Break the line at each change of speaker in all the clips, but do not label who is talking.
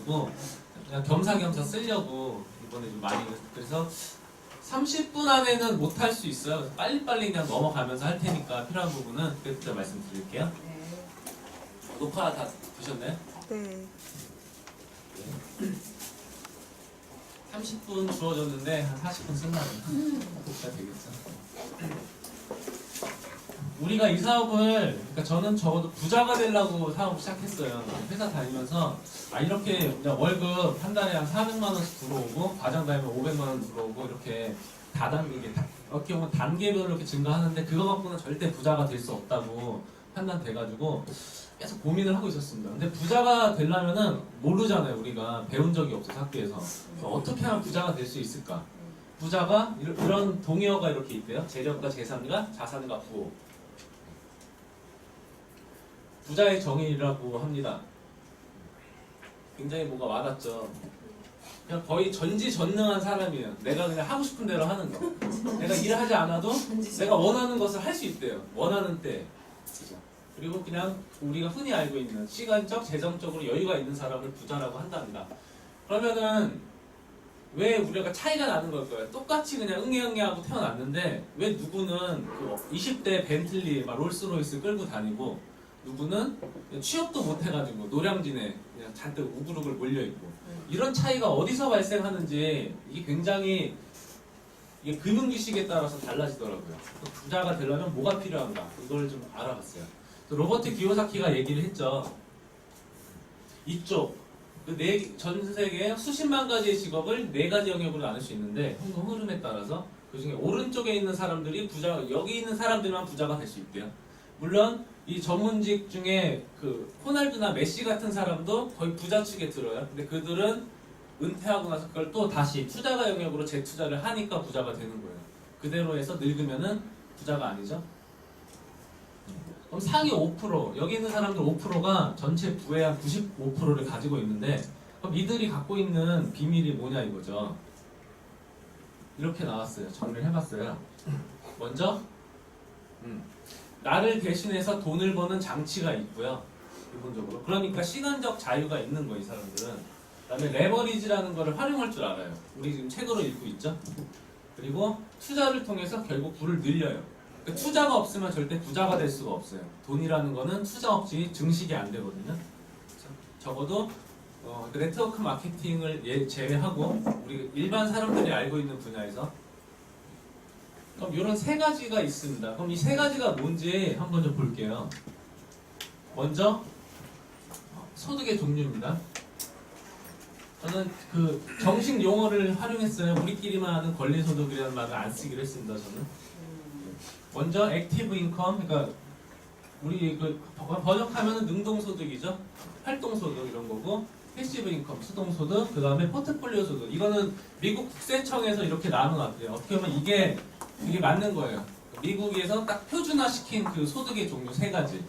있어가지고 그냥 겸사겸사 쓰려고 이번에 좀 많이 그래서 30분 안에는 못 할 수 있어요. 그래서 빨리빨리 그냥 넘어가면서 할 테니까 필요한 부분은 그때 말씀드릴게요. 녹화 다 되셨나요?
네.
30분 주어졌는데 한 40분 쓴다면 녹화 되겠죠. 우리가 이 사업을, 그러니까 저는 적어도 부자가 되려고 사업을 시작했어요. 회사 다니면서 이렇게 그냥 월급 한 달에 한 400만 원씩 들어오고 과장 다니면 500만 원 들어오고 이렇게 다단계, 어떻게 보면 단계별로 이렇게 증가하는데 그거 갖고는 절대 부자가 될 수 없다고 판단돼가지고 계속 고민을 하고 있었습니다. 근데 부자가 되려면은 모르잖아요. 우리가 배운 적이 없어서 학교에서. 어떻게 하면 부자가 될 수 있을까? 부자가 이런 동의어가 이렇게 있대요. 재력과 재산과 자산과 부호. 부자의 정의라고 합니다. 굉장히 뭐가 와닿죠. 그냥 거의 전지전능한 사람이에요. 내가 그냥 하고 싶은 대로 하는 거. 내가 일하지 않아도 내가 원하는 것을 할 수 있대요. 원하는 때. 그리고 그냥 우리가 흔히 알고 있는 시간적, 재정적으로 여유가 있는 사람을 부자라고 한답니다. 그러면은 왜 우리가 차이가 나는 걸까요? 똑같이 그냥 응애응애하고 태어났는데 왜 누구는 그 20대 벤틀리, 막 롤스로이스 끌고 다니고 누구는 취업도 못 해가지고 노량진에 그냥 잔뜩 우글우글 몰려있고 이런 차이가 어디서 발생하는지 이게 굉장히 이게 금융지식에 따라서 달라지더라고요. 부자가 되려면 뭐가 필요한가 이걸 좀 알아봤어요. 로버트 기요사키가 얘기를 했죠. 이쪽 전 세계 수십만 가지의 직업을 4가지 영역으로 나눌 수 있는데 흐름에 따라서 그 중에 오른쪽에 있는 사람들이 여기 있는 사람들만 부자가 될 수 있대요. 물론 이 전문직 중에 그 호날두나 메시 같은 사람도 거의 부자 측에 들어요. 근데 그들은 은퇴하고 나서 그걸 또 다시 투자가 영역으로 재투자를 하니까 부자가 되는 거예요. 그대로 해서 늙으면은 부자가 아니죠. 그럼 상위 5%, 여기 있는 사람들 5%가 전체 부의 한 95%를 가지고 있는데 그럼 이들이 갖고 있는 비밀이 뭐냐 이거죠. 이렇게 나왔어요. 정리를 해봤어요. 먼저 나를 대신해서 돈을 버는 장치가 있고요. 기본적으로. 그러니까 시간적 자유가 있는 거예요. 이 사람들은. 그 다음에 레버리지라는 거를 활용할 줄 알아요. 우리 지금 책으로 읽고 있죠. 그리고 투자를 통해서 결국 부를 늘려요. 그러니까 투자가 없으면 절대 부자가 될 수가 없어요. 돈이라는 거는 투자 없이 증식이 안 되거든요. 적어도 네트워크 마케팅을 제외하고 우리 일반 사람들이 알고 있는 분야에서 그럼 이런 3가지가 있습니다. 그럼 이 3가지가 뭔지 한번 좀 볼게요. 먼저 소득의 종류입니다. 저는 그 정식 용어를 활용했어요. 우리끼리만 아는 권리소득이라는 말을 안 쓰기로 했습니다. 저는 먼저 액티브 인컴, 그러니까 우리 그 번역하면은 능동소득이죠. 활동소득 이런 거고, 패시브 인컴, 수동소득, 그 다음에 포트폴리오 소득. 이거는 미국 국세청에서 이렇게 나눠놨대요. 어떻게 보면 이게 맞는 거예요. 미국에서 딱 표준화시킨 그 소득의 종류 3가지.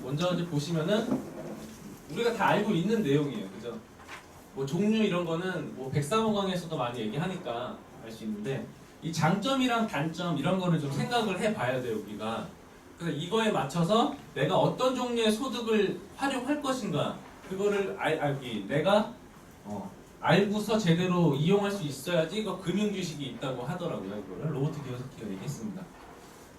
먼저 이제 보시면은 우리가 다 알고 있는 내용이에요. 그죠? 뭐 종류 이런 거는 뭐 103호강에서도 많이 얘기하니까 알 수 있는데 이 장점이랑 단점 이런 거를 좀 생각을 해봐야 돼요. 우리가. 그래서 이거에 맞춰서 내가 어떤 종류의 소득을 활용할 것인가 그거를 내가 알고서 제대로 이용할 수 있어야지 이거 금융지식이 있다고 하더라고요. 이거를 로버트 기요사키가 얘기했습니다.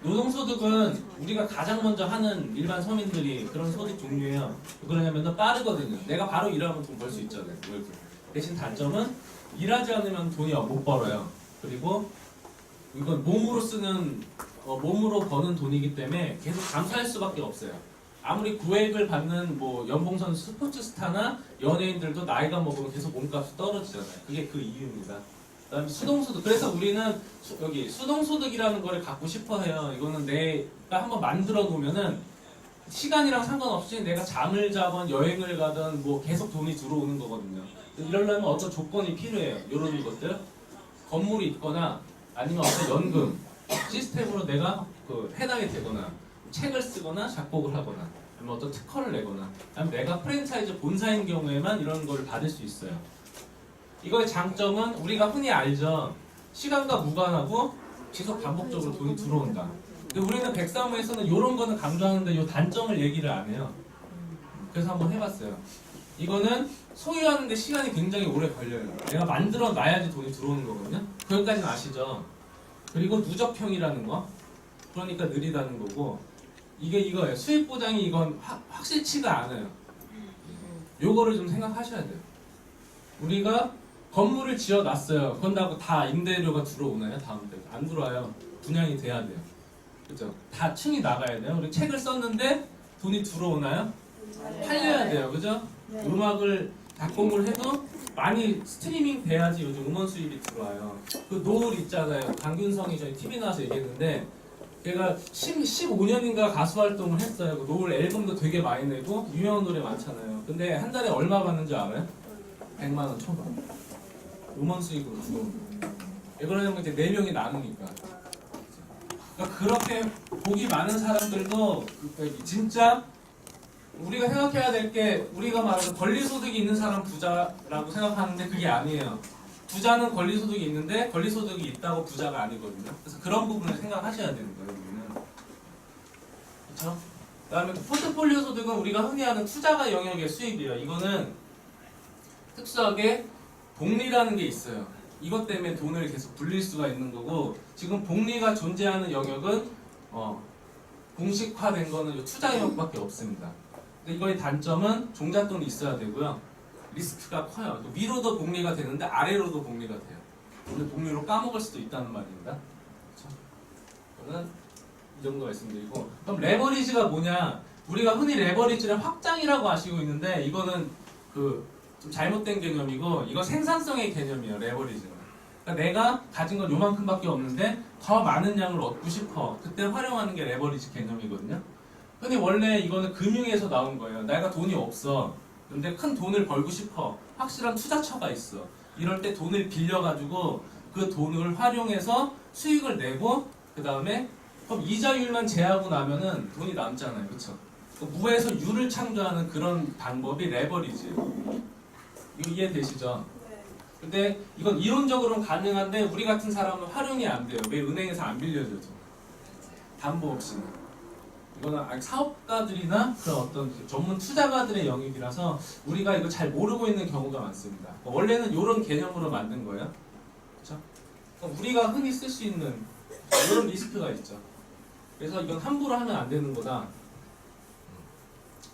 노동소득은 우리가 가장 먼저 하는 일반 서민들이 그런 소득 종류예요. 왜 그러냐면 빠르거든요. 내가 바로 일하면 돈 벌 수 있잖아요. 대신 단점은 일하지 않으면 돈이 못 벌어요. 그리고 이건 몸으로 버는 돈이기 때문에 계속 감소할 수밖에 없어요. 아무리 구액을 받는 뭐 연봉선 스포츠 스타나 연예인들도 나이가 먹으면 계속 몸값이 떨어지잖아요. 그게 그 이유입니다. 그다음에 수동소득. 그래서 우리는 여기 수동소득이라는 거를 갖고 싶어 해요. 이거는 내가 한번 만들어 놓으면은 시간이랑 상관없이 내가 잠을 자건 여행을 가든 뭐 계속 돈이 들어오는 거거든요. 이러려면 어떤 조건이 필요해요. 이런 것들. 건물이 있거나 아니면 어떤 연금 시스템으로 내가 해당이 되거나 책을 쓰거나 작곡을 하거나 아니면 어떤 특허를 내거나 아니면 내가 프랜차이즈 본사인 경우에만 이런 걸 받을 수 있어요. 이거의 장점은 우리가 흔히 알죠. 시간과 무관하고 지속 반복적으로 돈이 들어온다. 근데 우리는 103호에서는 이런 거는 강조하는데 이 단점을 얘기를 안 해요. 그래서 한번 해봤어요. 이거는 소유하는데 시간이 굉장히 오래 걸려요. 내가 만들어 놔야지 돈이 들어오는 거거든요. 그것까지는 아시죠? 그리고 누적형이라는 거, 그러니까 느리다는 거고, 이게 이거예요. 수익 보장이 이건 확실치가 않아요. 요거를 좀 생각하셔야 돼요. 우리가 건물을 지어 놨어요. 그런다고 다 임대료가 들어오나요? 다음 때 안 들어와요. 분양이 돼야 돼요. 그죠? 다 층이 나가야 돼요. 우리 책을 썼는데 돈이 들어오나요? 팔려야 돼요. 그죠?
네.
음악을 작곡을 해도 많이 스트리밍 돼야지 요즘 음원 수입이 들어와요. 그 노을 있잖아요. 강균성이 저희 TV 나와서 얘기했는데 걔가 15년인가 가수 활동을 했어요. 그 노을 앨범도 되게 많이 내고 유명한 노래 많잖아요. 근데 한 달에 얼마 받는 줄 알아요? 100만 원 초반. 음원 수익으로 들어오는 거. 왜 그러냐면 이제 4명이 나누니까. 그러니까 그렇게 복이 많은 사람들도 진짜 우리가 생각해야 될 게, 우리가 말하는 권리소득이 있는 사람 부자라고 생각하는데 그게 아니에요. 부자는 권리소득이 있는데 권리소득이 있다고 부자가 아니거든요. 그래서 그런 부분을 생각하셔야 되는 거예요. 우리는. 그렇죠? 그다음에 포트폴리오 소득은 우리가 흔히 하는 투자가 영역의 수입이에요. 이거는 특수하게 복리라는 게 있어요. 이것 때문에 돈을 계속 불릴 수가 있는 거고, 지금 복리가 존재하는 영역은 공식화된 거는 투자 영역밖에 없습니다. 근데 이거의 단점은 종잣돈이 있어야 되고요. 리스크가 커요. 위로도 복리가 되는데 아래로도 복리가 돼요. 오늘 복리로 까먹을 수도 있다는 말입니다. 그렇죠? 저는 이 정도 말씀드리고, 그럼 레버리지가 뭐냐? 우리가 흔히 레버리지를 확장이라고 아시고 있는데 이거는 좀 잘못된 개념이고, 이거 생산성의 개념이에요. 레버리지는. 그러니까 내가 가진 건 요만큼밖에 없는데 더 많은 양을 얻고 싶어. 그때 활용하는 게 레버리지 개념이거든요. 근데 원래 이거는 금융에서 나온 거예요. 내가 돈이 없어. 근데 큰 돈을 벌고 싶어. 확실한 투자처가 있어. 이럴 때 돈을 빌려가지고 그 돈을 활용해서 수익을 내고, 그 다음에 그럼 이자율만 제하고 나면은 돈이 남잖아요. 그쵸? 무에서 유를 창조하는 그런 방법이 레버리지예요. 이거 이해되시죠? 근데 이건 이론적으로는 가능한데 우리 같은 사람은 활용이 안 돼요. 왜? 은행에서 안 빌려줘서. 담보 없이는. 이거는 사업가들이나 그런 어떤 전문 투자가들의 영역이라서 우리가 이거 잘 모르고 있는 경우가 많습니다. 원래는 이런 개념으로 만든 거예요. 그렇죠? 우리가 흔히 쓸 수 있는 이런 리스크가 있죠. 그래서 이건 함부로 하면 안 되는 거다.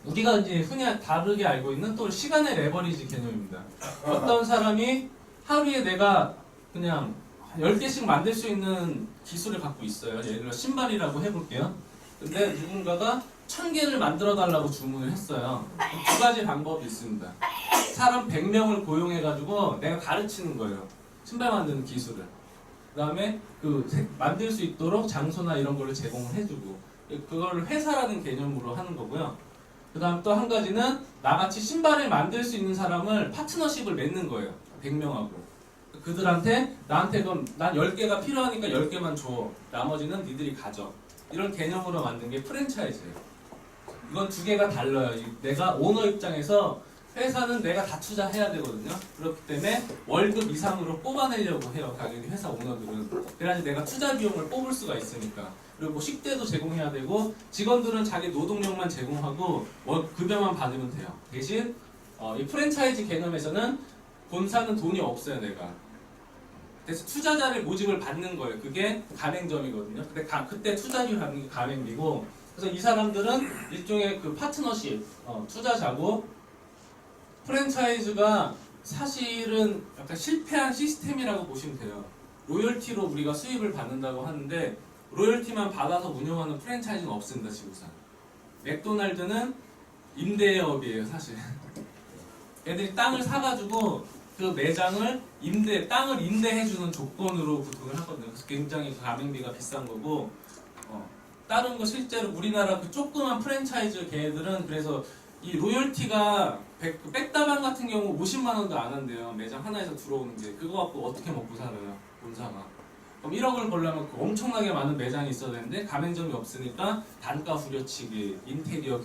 우리가 이제 흔히 다르게 알고 있는 또 시간의 레버리지 개념입니다. 어떤 사람이 하루에 내가 그냥 10개씩 만들 수 있는 기술을 갖고 있어요. 예를 들어 신발이라고 해볼게요. 근데 누군가가 1000개를 만들어 달라고 주문을 했어요. 두 가지 방법이 있습니다. 사람 100명을 고용해가지고 내가 가르치는 거예요. 신발 만드는 기술을. 그 다음에 만들 수 있도록 장소나 이런 거를 제공을 해주고, 그거를 회사라는 개념으로 하는 거고요. 그 다음 또 한 가지는 나같이 신발을 만들 수 있는 사람을 파트너십을 맺는 거예요. 100명하고. 그들한테 나한테 그럼 난 10개가 필요하니까 10개만 줘. 나머지는 니들이 가져. 이런 개념으로 만든 게 프랜차이즈예요. 이건 두 개가 달라요. 내가 오너 입장에서 회사는 내가 다 투자해야 되거든요. 그렇기 때문에 월급 이상으로 뽑아내려고 해요. 당연히 회사 오너들은. 그래야지 내가 투자 비용을 뽑을 수가 있으니까. 그리고 뭐 식대도 제공해야 되고, 직원들은 자기 노동력만 제공하고 급여만 받으면 돼요. 대신 이 프랜차이즈 개념에서는 본사는 돈이 없어요. 내가. 그래서 투자자를 모집을 받는 거예요. 그게 가맹점이거든요. 근데 그때 투자료 받는 게 가맹비고, 그래서 이 사람들은 일종의 파트너십, 투자자고, 프랜차이즈가 사실은 약간 실패한 시스템이라고 보시면 돼요. 로열티로 우리가 수입을 받는다고 하는데 로열티만 받아서 운영하는 프랜차이즈는 없습니다. 지구상. 맥도날드는 임대업이에요. 사실. 애들이 땅을 사가지고 그 매장을 땅을 임대해주는 조건으로 그 돈을 하거든요. 그래서 굉장히 가맹비가 비싼 거고, 다른 거 실제로 우리나라 그 조그만 프랜차이즈 걔들은 그래서 이 로열티가 백다방 같은 경우 50만 원도 안 한대요. 매장 하나에서 들어오는 게. 그거 갖고 어떻게 먹고 살아요, 본사가. 그럼 1억을 벌려면 엄청나게 많은 매장이 있어야 되는데 가맹점이 없으니까 단가 후려치기, 인테리어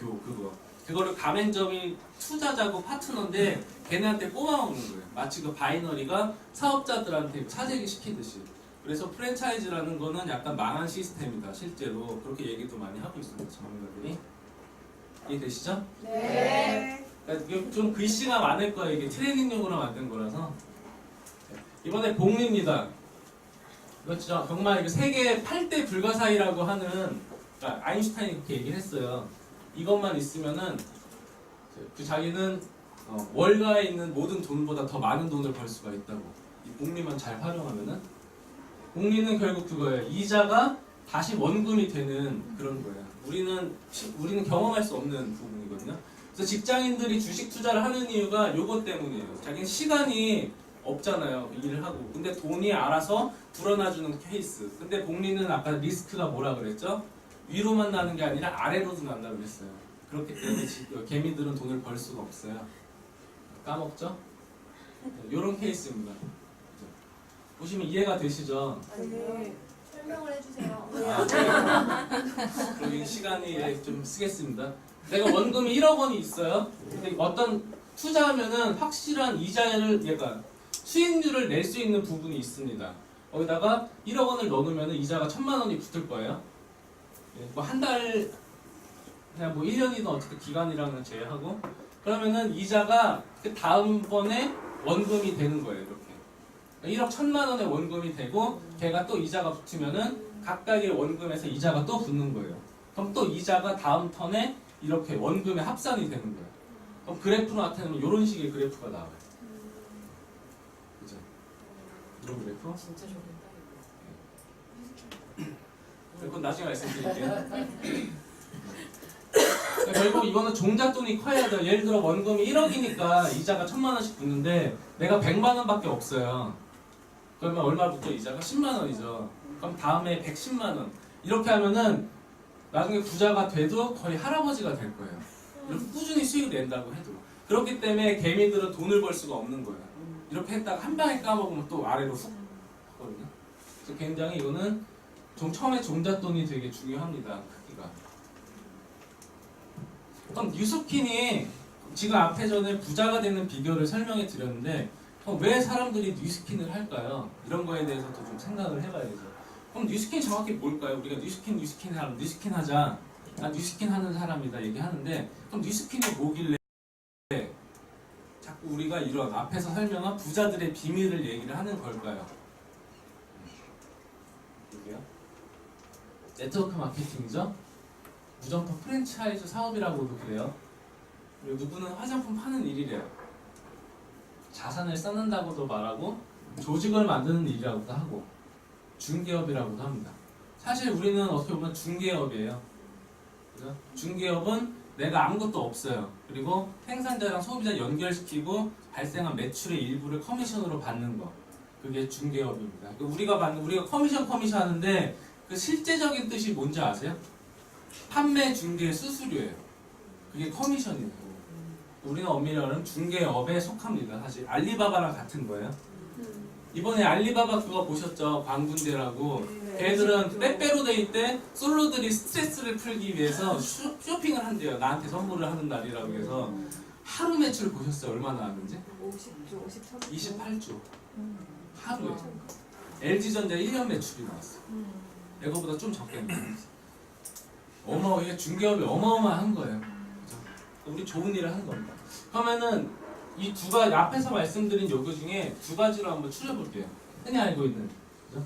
그거를 가맹점이 투자자고 파트너인데 걔네한테 뽑아먹는 거예요. 마치 그 바이너리가 사업자들한테 사재기 시키듯이. 그래서 프랜차이즈라는 거는 약간 망한 시스템이다. 실제로 그렇게 얘기도 많이 하고 있습니다. 전문가들이. 이해되시죠?
네.
그러니까 이게 좀 글씨가 많을 거예요. 이게 트레이닝용으로 만든 거라서. 이번에 복리입니다. 이거 진짜 정말 이거 세계 8대 불가사의라고 하는, 그러니까 아인슈타인이 그렇게 얘기를 했어요. 이것만 있으면은 그 자기는 월가에 있는 모든 돈보다 더 많은 돈을 벌 수가 있다고. 이 복리만 잘 활용하면은. 복리는 결국 그거예요. 이자가 다시 원금이 되는 그런 거예요. 우리는 경험할 수 없는 부분이거든요. 그래서 직장인들이 주식 투자를 하는 이유가 요것 때문이에요. 자기는 시간이 없잖아요. 일을 하고. 근데 돈이 알아서 불어나주는 케이스. 근데 복리는 아까 리스크가 뭐라 그랬죠? 위로만 나는 게 아니라 아래로도 난다고 그랬어요. 그렇기 때문에 개미들은 돈을 벌 수가 없어요. 까먹죠? 요런 케이스입니다. 보시면 이해가 되시죠?
네. 설명을 해주세요.
그럼 시간이 좀 쓰겠습니다. 내가 원금이 1억 원이 있어요. 근데 어떤 투자하면은 확실한 이자를 얘가 수익률을 낼 수 있는 부분이 있습니다. 거기다가 1억 원을 넣어놓으면 이자가 1,000만 원이 붙을 거예요. 뭐 한 달, 그냥 뭐 1년이든 어떻게 기간이랑은 제외하고 그러면은 이자가 그 다음번에 원금이 되는 거예요. 이렇게 1억 1,000만 원의 원금이 되고 걔가 또 이자가 붙으면은 각각의 원금에서 이자가 또 붙는 거예요. 그럼 또 이자가 다음 턴에 이렇게 원금의 합산이 되는 거예요. 그럼 그래프로 나타내면 이런 식의 그래프가 나와요. 그죠? 이런 그래프?
진짜 좋겠다
그건 나중에 말씀드릴게요. 결국 이거는 종잣돈이 커야 돼요. 예를 들어 원금이 1억이니까 이자가 1,000만 원씩 붙는데 내가 100만 원밖에 없어요. 그러면 얼마 붙죠? 이자가 10만 원이죠. 그럼 다음에 110만 원. 이렇게 하면은 나중에 부자가 돼도 거의 할아버지가 될 거예요. 이렇게 꾸준히 수익을 낸다고 해도. 그렇기 때문에 개미들은 돈을 벌 수가 없는 거예요. 이렇게 했다가 한 방에 까먹으면 또 아래로 훅 하거든요. 그래서 굉장히 이거는 처음에 종잣돈이 되게 중요합니다. 크기가. 그럼 뉴스킨이 지금 앞에 전에 부자가 되는 비결을 설명해 드렸는데 왜 사람들이 뉴스킨을 할까요? 이런 거에 대해서도 좀 생각을 해봐야죠. 그럼 뉴스킨 정확히 뭘까요? 우리가 뉴스킨 하면 뉴스킨 하자. 나 뉴스킨 하는 사람이다 얘기하는데 그럼 뉴스킨이 뭐길래 자꾸 우리가 이런 앞에서 설명한 부자들의 비밀을 얘기를 하는 걸까요? 여기요. 네트워크 마케팅이죠. 무점포 프랜차이즈 사업이라고도 그래요. 그리고 누구는 화장품 파는 일이래요. 자산을 쌓는다고도 말하고 조직을 만드는 일이라고도 하고 중개업이라고도 합니다. 사실 우리는 어떻게 보면 중개업이에요. 그죠? 중개업은 내가 아무것도 없어요. 그리고 생산자랑 소비자 연결시키고 발생한 매출의 일부를 커미션으로 받는 거. 그게 중개업입니다. 우리가 커미션 하는데 그 실제적인 뜻이 뭔지 아세요? 판매, 중개, 수수료예요. 그게 커미션이에요. 우리는 엄밀히 말하면 중개업에 속합니다. 사실 알리바바랑 같은 거예요. 이번에 알리바바 그거 보셨죠? 광군대라고. 걔들은 빼빼로데이 때 솔로들이 스트레스를 풀기 위해서 쇼핑을 한대요. 나한테 선물을 하는 날이라고 해서 하루 매출 보셨어요? 얼마나 나왔는지? 28조. 하루에. LG전자 1년 매출이 나왔어. 이거보다 좀 적겠네요. 이게 중개업이 어마어마한 거예요. 그죠? 우리 좋은 일을 하는 겁니다. 그러면은 이 두 가지 앞에서 말씀드린 요구 중에 두 가지로 한번 추려볼게요. 흔히 알고 있는 그죠?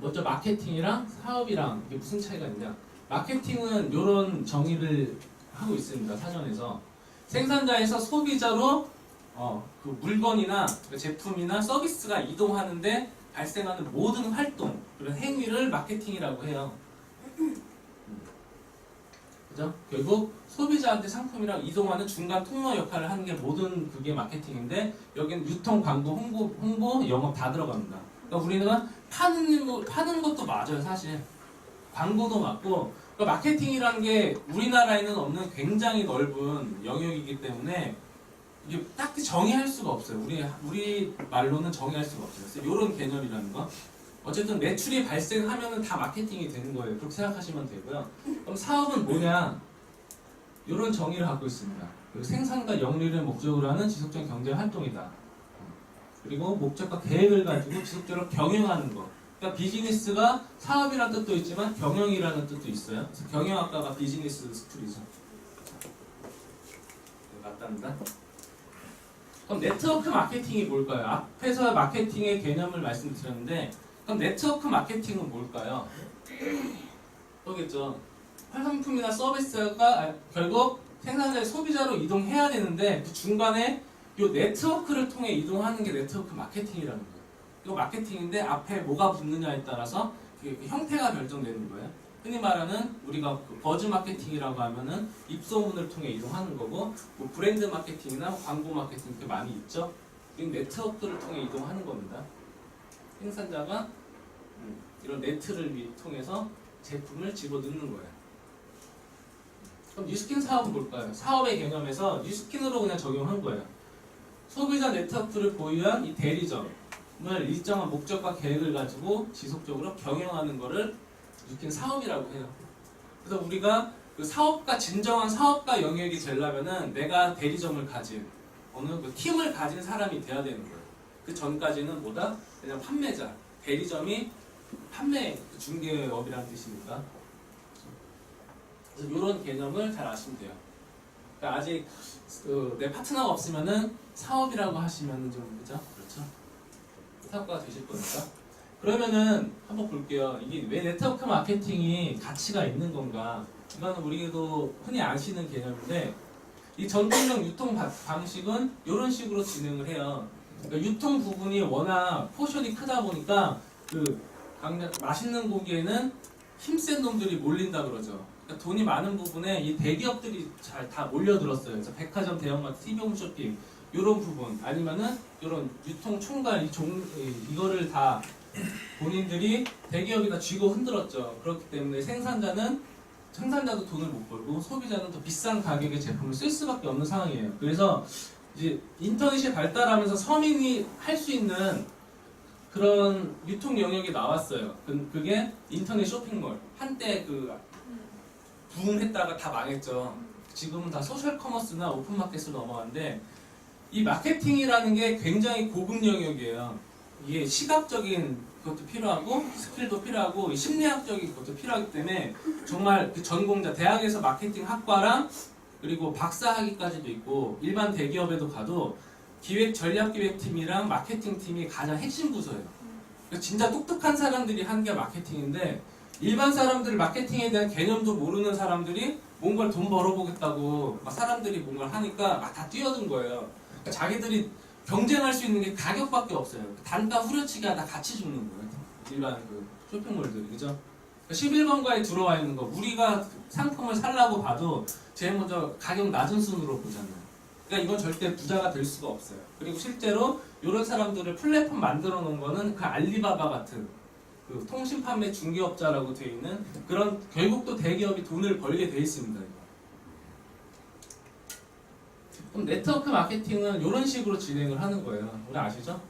먼저 마케팅이랑 사업이랑 이게 무슨 차이가 있냐? 마케팅은 이런 정의를 하고 있습니다. 사전에서 생산자에서 소비자로 그 물건이나 그 제품이나 서비스가 이동하는데 발생하는 모든 활동 그런 행위를 마케팅이라고 해요. 그죠? 결국 소비자한테 상품이랑 이동하는 중간 통로 역할을 하는 게 모든 그게 마케팅인데 여기는 유통, 광고, 홍보, 영업 다 들어갑니다. 그러니까 우리는 파는 것도 맞아요, 사실. 광고도 맞고 그러니까 마케팅이라는 게 우리나라에는 없는 굉장히 넓은 영역이기 때문에 이게 딱히 정의할 수가 없어요. 우리 말로는 정의할 수가 없어요. 그래서 이런 개념이라는 거. 어쨌든 매출이 발생하면은 다 마케팅이 되는 거예요. 그렇게 생각하시면 되고요. 그럼 사업은 뭐냐? 이런 정의를 갖고 있습니다. 그리고 생산과 영리를 목적으로 하는 지속적인 경제 활동이다. 그리고 목적과 계획을 가지고 지속적으로 병행하는 거. 그러니까 비즈니스가 사업이라는 뜻도 있지만 경영이라는 뜻도 있어요. 그래서 경영학과가 비즈니스 스쿨이죠. 네, 맞답니다. 그럼 네트워크 마케팅이 뭘까요? 앞에서 마케팅의 개념을 말씀드렸는데 그럼 네트워크 마케팅은 뭘까요? 그거겠죠. 화장품이나 서비스가 결국 생산자의 소비자로 이동해야 되는데 그 중간에 이 네트워크를 통해 이동하는 게 네트워크 마케팅이라는 거예요. 이거 마케팅인데 앞에 뭐가 붙느냐에 따라서 그 형태가 결정되는 거예요. 흔히 말하는 우리가 그 버즈 마케팅이라고 하면은 입소문을 통해 이동하는 거고 뭐 브랜드 마케팅이나 광고 마케팅 이렇게 많이 있죠. 이건 네트워크를 통해 이동하는 겁니다. 생산자가 이런 네트를 통해서 제품을 집어넣는 거예요. 그럼 뉴스킨 사업은 뭘까요? 사업의 개념에서 뉴스킨으로 그냥 적용한 거예요. 소비자 네트워크를 보유한 이 대리점을 일정한 목적과 계획을 가지고 지속적으로 경영하는 거를 뉴스킨 사업이라고 해요. 그래서 우리가 그 사업가 진정한 사업가 영역이 되려면은 내가 대리점을 가진 어느 그 팀을 가진 사람이 돼야 되는 거예요. 그 전까지는 뭐다? 그냥 판매자, 대리점이 판매 중개업이라는 뜻이니까. 그래서 이런 개념을 잘 아시면 돼요. 그러니까 아직 내 파트너가 없으면은 사업이라고 하시면은 좀 그죠? 그렇죠? 사업가가 되실 거니까. 그러면은 한번 볼게요. 이게 왜 네트워크 마케팅이 가치가 있는 건가? 이거는 우리도 흔히 아시는 개념인데 이 전통적 유통 방식은 이런 식으로 진행을 해요. 그러니까 유통 부분이 워낙 포션이 크다 보니까 그 맛있는 고기에는 힘센 놈들이 몰린다 그러죠. 그러니까 돈이 많은 부분에 이 대기업들이 잘 다 몰려들었어요. 그래서 백화점 대형마트, TV홈 쇼핑 이런 부분 아니면은 이런 유통 총괄 이거를 다 본인들이 대기업이 다 쥐고 흔들었죠. 그렇기 때문에 생산자도 돈을 못 벌고 소비자는 더 비싼 가격의 제품을 쓸 수밖에 없는 상황이에요. 그래서 이제 인터넷이 발달하면서 서민이 할 수 있는 그런 유통 영역이 나왔어요. 그게 인터넷 쇼핑몰. 한때 그 부흥했다가 다 망했죠. 지금은 다 소셜 커머스나 오픈 마켓으로 넘어갔는데 이 마케팅이라는 게 굉장히 고급 영역이에요. 이게 시각적인 것도 필요하고 스킬도 필요하고 심리학적인 것도 필요하기 때문에 정말 그 전공자 대학에서 마케팅 학과랑 그리고 박사학위까지도 있고 일반 대기업에도 가도 전략기획팀이랑 마케팅팀이 가장 핵심 부서예요. 그러니까 진짜 똑똑한 사람들이 하는 게 마케팅인데 일반 사람들 마케팅에 대한 개념도 모르는 사람들이 뭔가를 돈 벌어보겠다고 막 사람들이 뭔가를 하니까 막 다 뛰어든 거예요. 그러니까 자기들이 경쟁할 수 있는 게 가격밖에 없어요. 단가 후려치기 하다 같이 죽는 거예요. 일반 그 쇼핑몰들이 그죠? 11번가에 들어와 있는 거 우리가 상품을 살라고 봐도 제일 먼저 가격 낮은 순으로 보잖아요. 그러니까 이건 절대 부자가 될 수가 없어요. 그리고 실제로 이런 사람들을 플랫폼 만들어 놓은 거는 그 알리바바 같은 그 통신 판매 중개업자라고 되어 있는 그런 결국 또 대기업이 돈을 벌게 돼 있습니다. 이거. 그럼 네트워크 마케팅은 이런 식으로 진행을 하는 거예요. 우리 아시죠?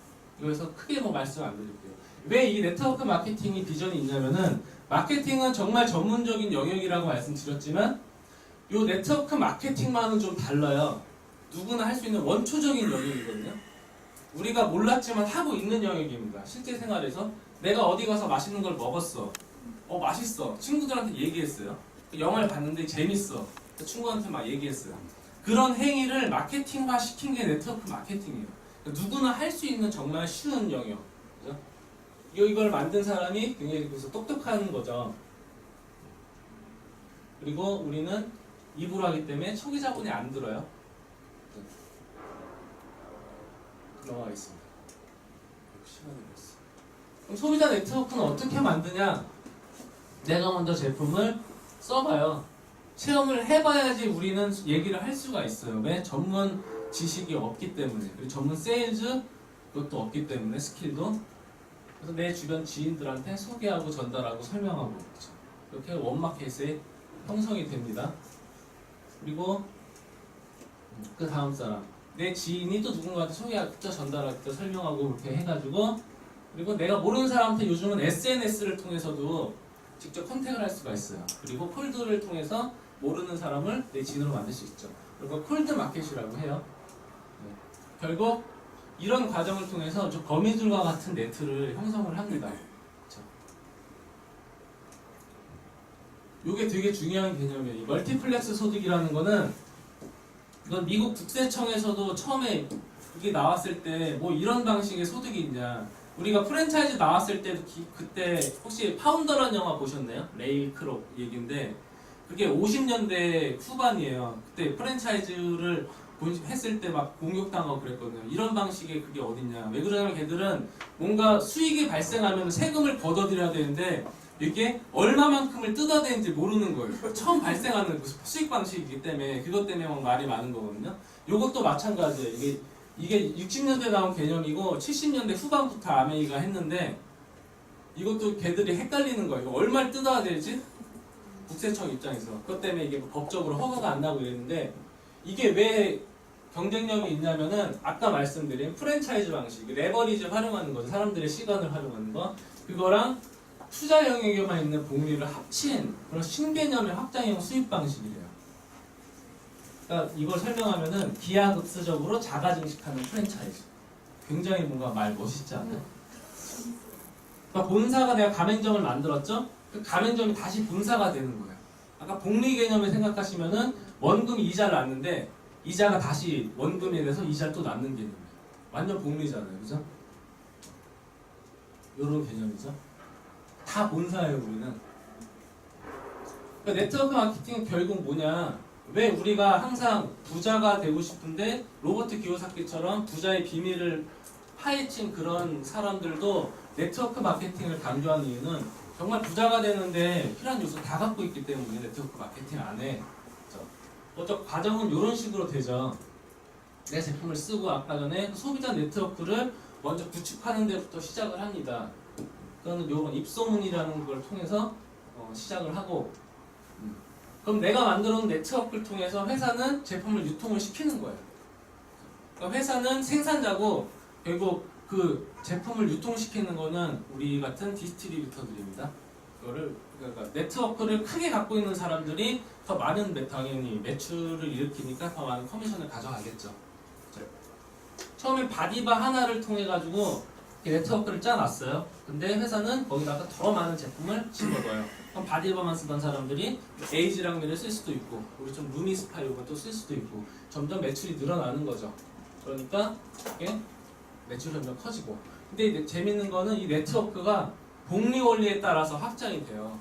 여기서 크게 뭐 말씀 안 드릴게요. 왜 이 네트워크 마케팅이 비전이 있냐면은 마케팅은 정말 전문적인 영역이라고 말씀드렸지만 이 네트워크 마케팅만은 좀 달라요. 누구나 할 수 있는 원초적인 영역이거든요. 우리가 몰랐지만 하고 있는 영역입니다. 실제 생활에서 내가 어디 가서 맛있는 걸 먹었어. 맛있어. 친구들한테 얘기했어요. 영화를 봤는데 재밌어. 친구한테 막 얘기했어요. 그런 행위를 마케팅화 시킨 게 네트워크 마케팅이에요. 그러니까 누구나 할 수 있는 정말 쉬운 영역. 그죠? 이걸 만든 사람이 굉장히 그래서 똑똑한 거죠. 그리고 우리는 입으로 하기 때문에 초기 자본이 안 들어요. 넘어가겠습니다. 시간이 됐어. 그럼 소비자 네트워크는 어떻게 만드냐? 내가 먼저 제품을 써봐요. 체험을 해봐야지 우리는 얘기를 할 수가 있어요. 왜? 전문 지식이 없기 때문에. 그리고 전문 세일즈 그것도 없기 때문에 스킬도. 그래서 내 주변 지인들한테 소개하고 전달하고 설명하고 그렇죠. 이렇게 원마켓이 형성이 됩니다. 그리고 그 다음 사람 내 지인이 또 누군가한테 소개하고 전달하고 설명하고 이렇게 해가지고 그리고 내가 모르는 사람한테 요즘은 SNS를 통해서도 직접 컨택을 할 수가 있어요. 그리고 콜드를 통해서 모르는 사람을 내 지인으로 만들 수 있죠. 그리고 콜드 마켓이라고 해요. 네. 결국 이런 과정을 통해서 좀 거미줄과 같은 네트를 형성을 합니다. 그렇죠? 이게 되게 중요한 개념이에요. 이 멀티플렉스 소득이라는 거는 이건 미국 국세청에서도 처음에 이게 나왔을 때 뭐 이런 방식의 소득이 있냐. 우리가 프랜차이즈 나왔을 때도 그때 혹시 파운더라는 영화 보셨나요? 레이 크롭 얘기인데 그게 50년대 후반이에요. 그때 프랜차이즈를 했을 때 막 공격당하고 그랬거든요. 이런 방식의 그게 어딨냐. 왜 그러냐면 걔들은 뭔가 수익이 발생하면 세금을 걷어들여야 되는데 이게 얼마만큼을 뜯어야 되는지 모르는 거예요. 처음 발생하는 그 수익 방식이기 때문에 그것 때문에 막 말이 많은 거거든요. 이것도 마찬가지예요. 이게 60년대 나온 개념이고 70년대 후반부터 아메이가 했는데 이것도 걔들이 헷갈리는 거예요. 이거 얼마를 뜯어야 되지? 국세청 입장에서. 그것 때문에 이게 법적으로 허가가 안 나고 이랬는데 이게 왜 경쟁력이 있냐면은 아까 말씀드린 프랜차이즈 방식, 레버리지 활용하는 거죠. 사람들의 시간을 활용하는 거. 그거랑 투자 영역에만 있는 복리를 합친 그런 신개념의 확장형 수입 방식이래요. 그러니까 이걸 설명하면은 기하급수적으로 자가 증식하는 프랜차이즈. 굉장히 뭔가 말 멋있지 않아요? 그러니까 본사가 내가 가맹점을 만들었죠? 그 가맹점이 다시 본사가 되는 거예요. 아까 복리 개념을 생각하시면은 원금 이자를 낳는데 이자가 다시 원금에 대해서 이자를 또 낳는 개념이에요. 완전 복리잖아요. 그죠? 이런 개념이죠. 다 본사예요, 우리는. 그러니까 네트워크 마케팅은 결국 뭐냐? 왜 우리가 항상 부자가 되고 싶은데 로버트 기요사키처럼 부자의 비밀을 파헤친 그런 사람들도 네트워크 마케팅을 강조하는 이유는 정말 부자가 되는데 필요한 요소 다 갖고 있기 때문에 네트워크 마케팅 안에 어떤 과정은 이런 식으로 되죠. 내 제품을 쓰고 아까 전에 소비자 네트워크를 먼저 구축하는 데부터 시작을 합니다. 그거는 요런 입소문이라는 걸 통해서 시작을 하고 그럼 내가 만들어 놓은 네트워크를 통해서 회사는 제품을 유통을 시키는 거예요. 그러니까 회사는 생산자고 결국 그 제품을 유통시키는 거는 우리 같은 디스트리뷰터들입니다. 그거를 그러니까 네트워크를 크게 갖고 있는 사람들이 더 많은 당연히 매출을 일으키니까 더 많은 커미션을 가져가겠죠. 처음에 바디바 하나를 통해 가지고 네트워크를 짜놨어요. 근데 회사는 거기다가 더 많은 제품을 집어넣어요. 그럼 바디바만 쓰던 사람들이 에이지랑미를 쓸 수도 있고 우리 좀 루미스파 이런 것도 쓸 수도 있고 점점 매출이 늘어나는 거죠. 그러니까 이게 매출이 점점 커지고 근데 이제 재밌는 거는 이 네트워크가 복리 원리에 따라서 확장이 돼요.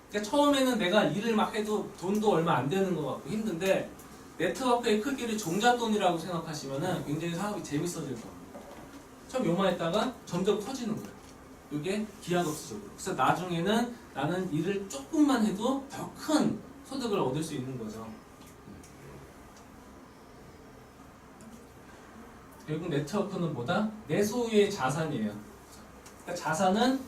그러니까 처음에는 내가 일을 막 해도 돈도 얼마 안 되는 것 같고 힘든데 네트워크의 크기를 종잣돈이라고 생각하시면은 굉장히 사업이 재밌어질 겁니다. 처음 요만했다가 점점 커지는 거예요. 이게 기하급수적으로. 그래서 나중에는 나는 일을 조금만 해도 더 큰 소득을 얻을 수 있는 거죠. 결국 네트워크는 뭐다? 내 소유의 자산이에요. 그러니까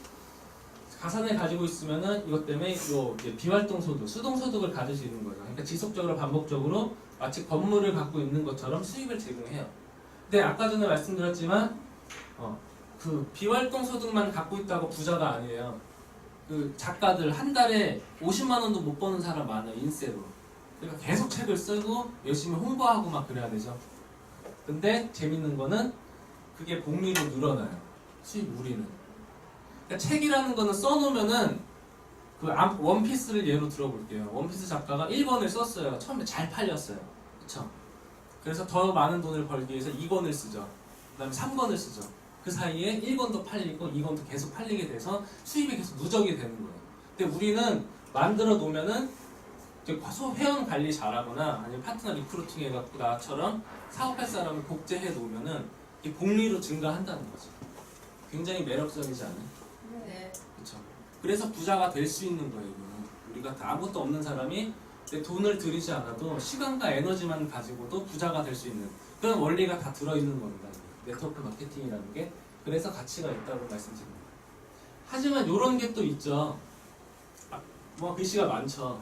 자산을 가지고 있으면은 이것 때문에 요 비활동 소득, 수동 소득을 가질 수 있는 거죠. 그러니까 지속적으로 반복적으로 마치 건물을 갖고 있는 것처럼 수익을 제공해요. 근데 아까 전에 말씀드렸지만 그 비활동 소득만 갖고 있다고 부자가 아니에요. 그 작가들 한 달에 50만 원도 못 버는 사람 많아요. 인세로. 그러니까 계속 책을 쓰고 열심히 홍보하고 막 그래야 되죠. 근데 재밌는 거는 그게 복리로 늘어나요. 수입물이는. 그러니까 책이라는 거는 써놓으면은 그 원피스를 예로 들어볼게요. 원피스 작가가 1권을 썼어요. 처음에 잘 팔렸어요. 그쵸? 그래서 더 많은 돈을 벌기 위해서 2권을 쓰죠. 그 다음에 3권을 쓰죠. 그 사이에 1권도 팔리고 2권도 계속 팔리게 돼서 수입이 계속 누적이 되는 거예요. 근데 우리는 만들어 놓으면은 회원 관리 잘하거나 아니면 파트너 리크루팅 해갖고 나처럼 사업할 사람을 복제해 놓으면은 이 복리로 증가한다는 거죠. 굉장히 매력적이지 않아요?
네.
그렇죠. 그래서 부자가 될 수 있는 거예요. 이거는. 우리가 다 아무것도 없는 사람이 내 돈을 들이지 않아도 시간과 에너지만 가지고도 부자가 될 수 있는 그런 원리가 다 들어있는 겁니다. 네트워크 마케팅이라는 게. 그래서 가치가 있다고 말씀드립니다. 하지만 이런 게 또 있죠. 뭐 글씨가 많죠.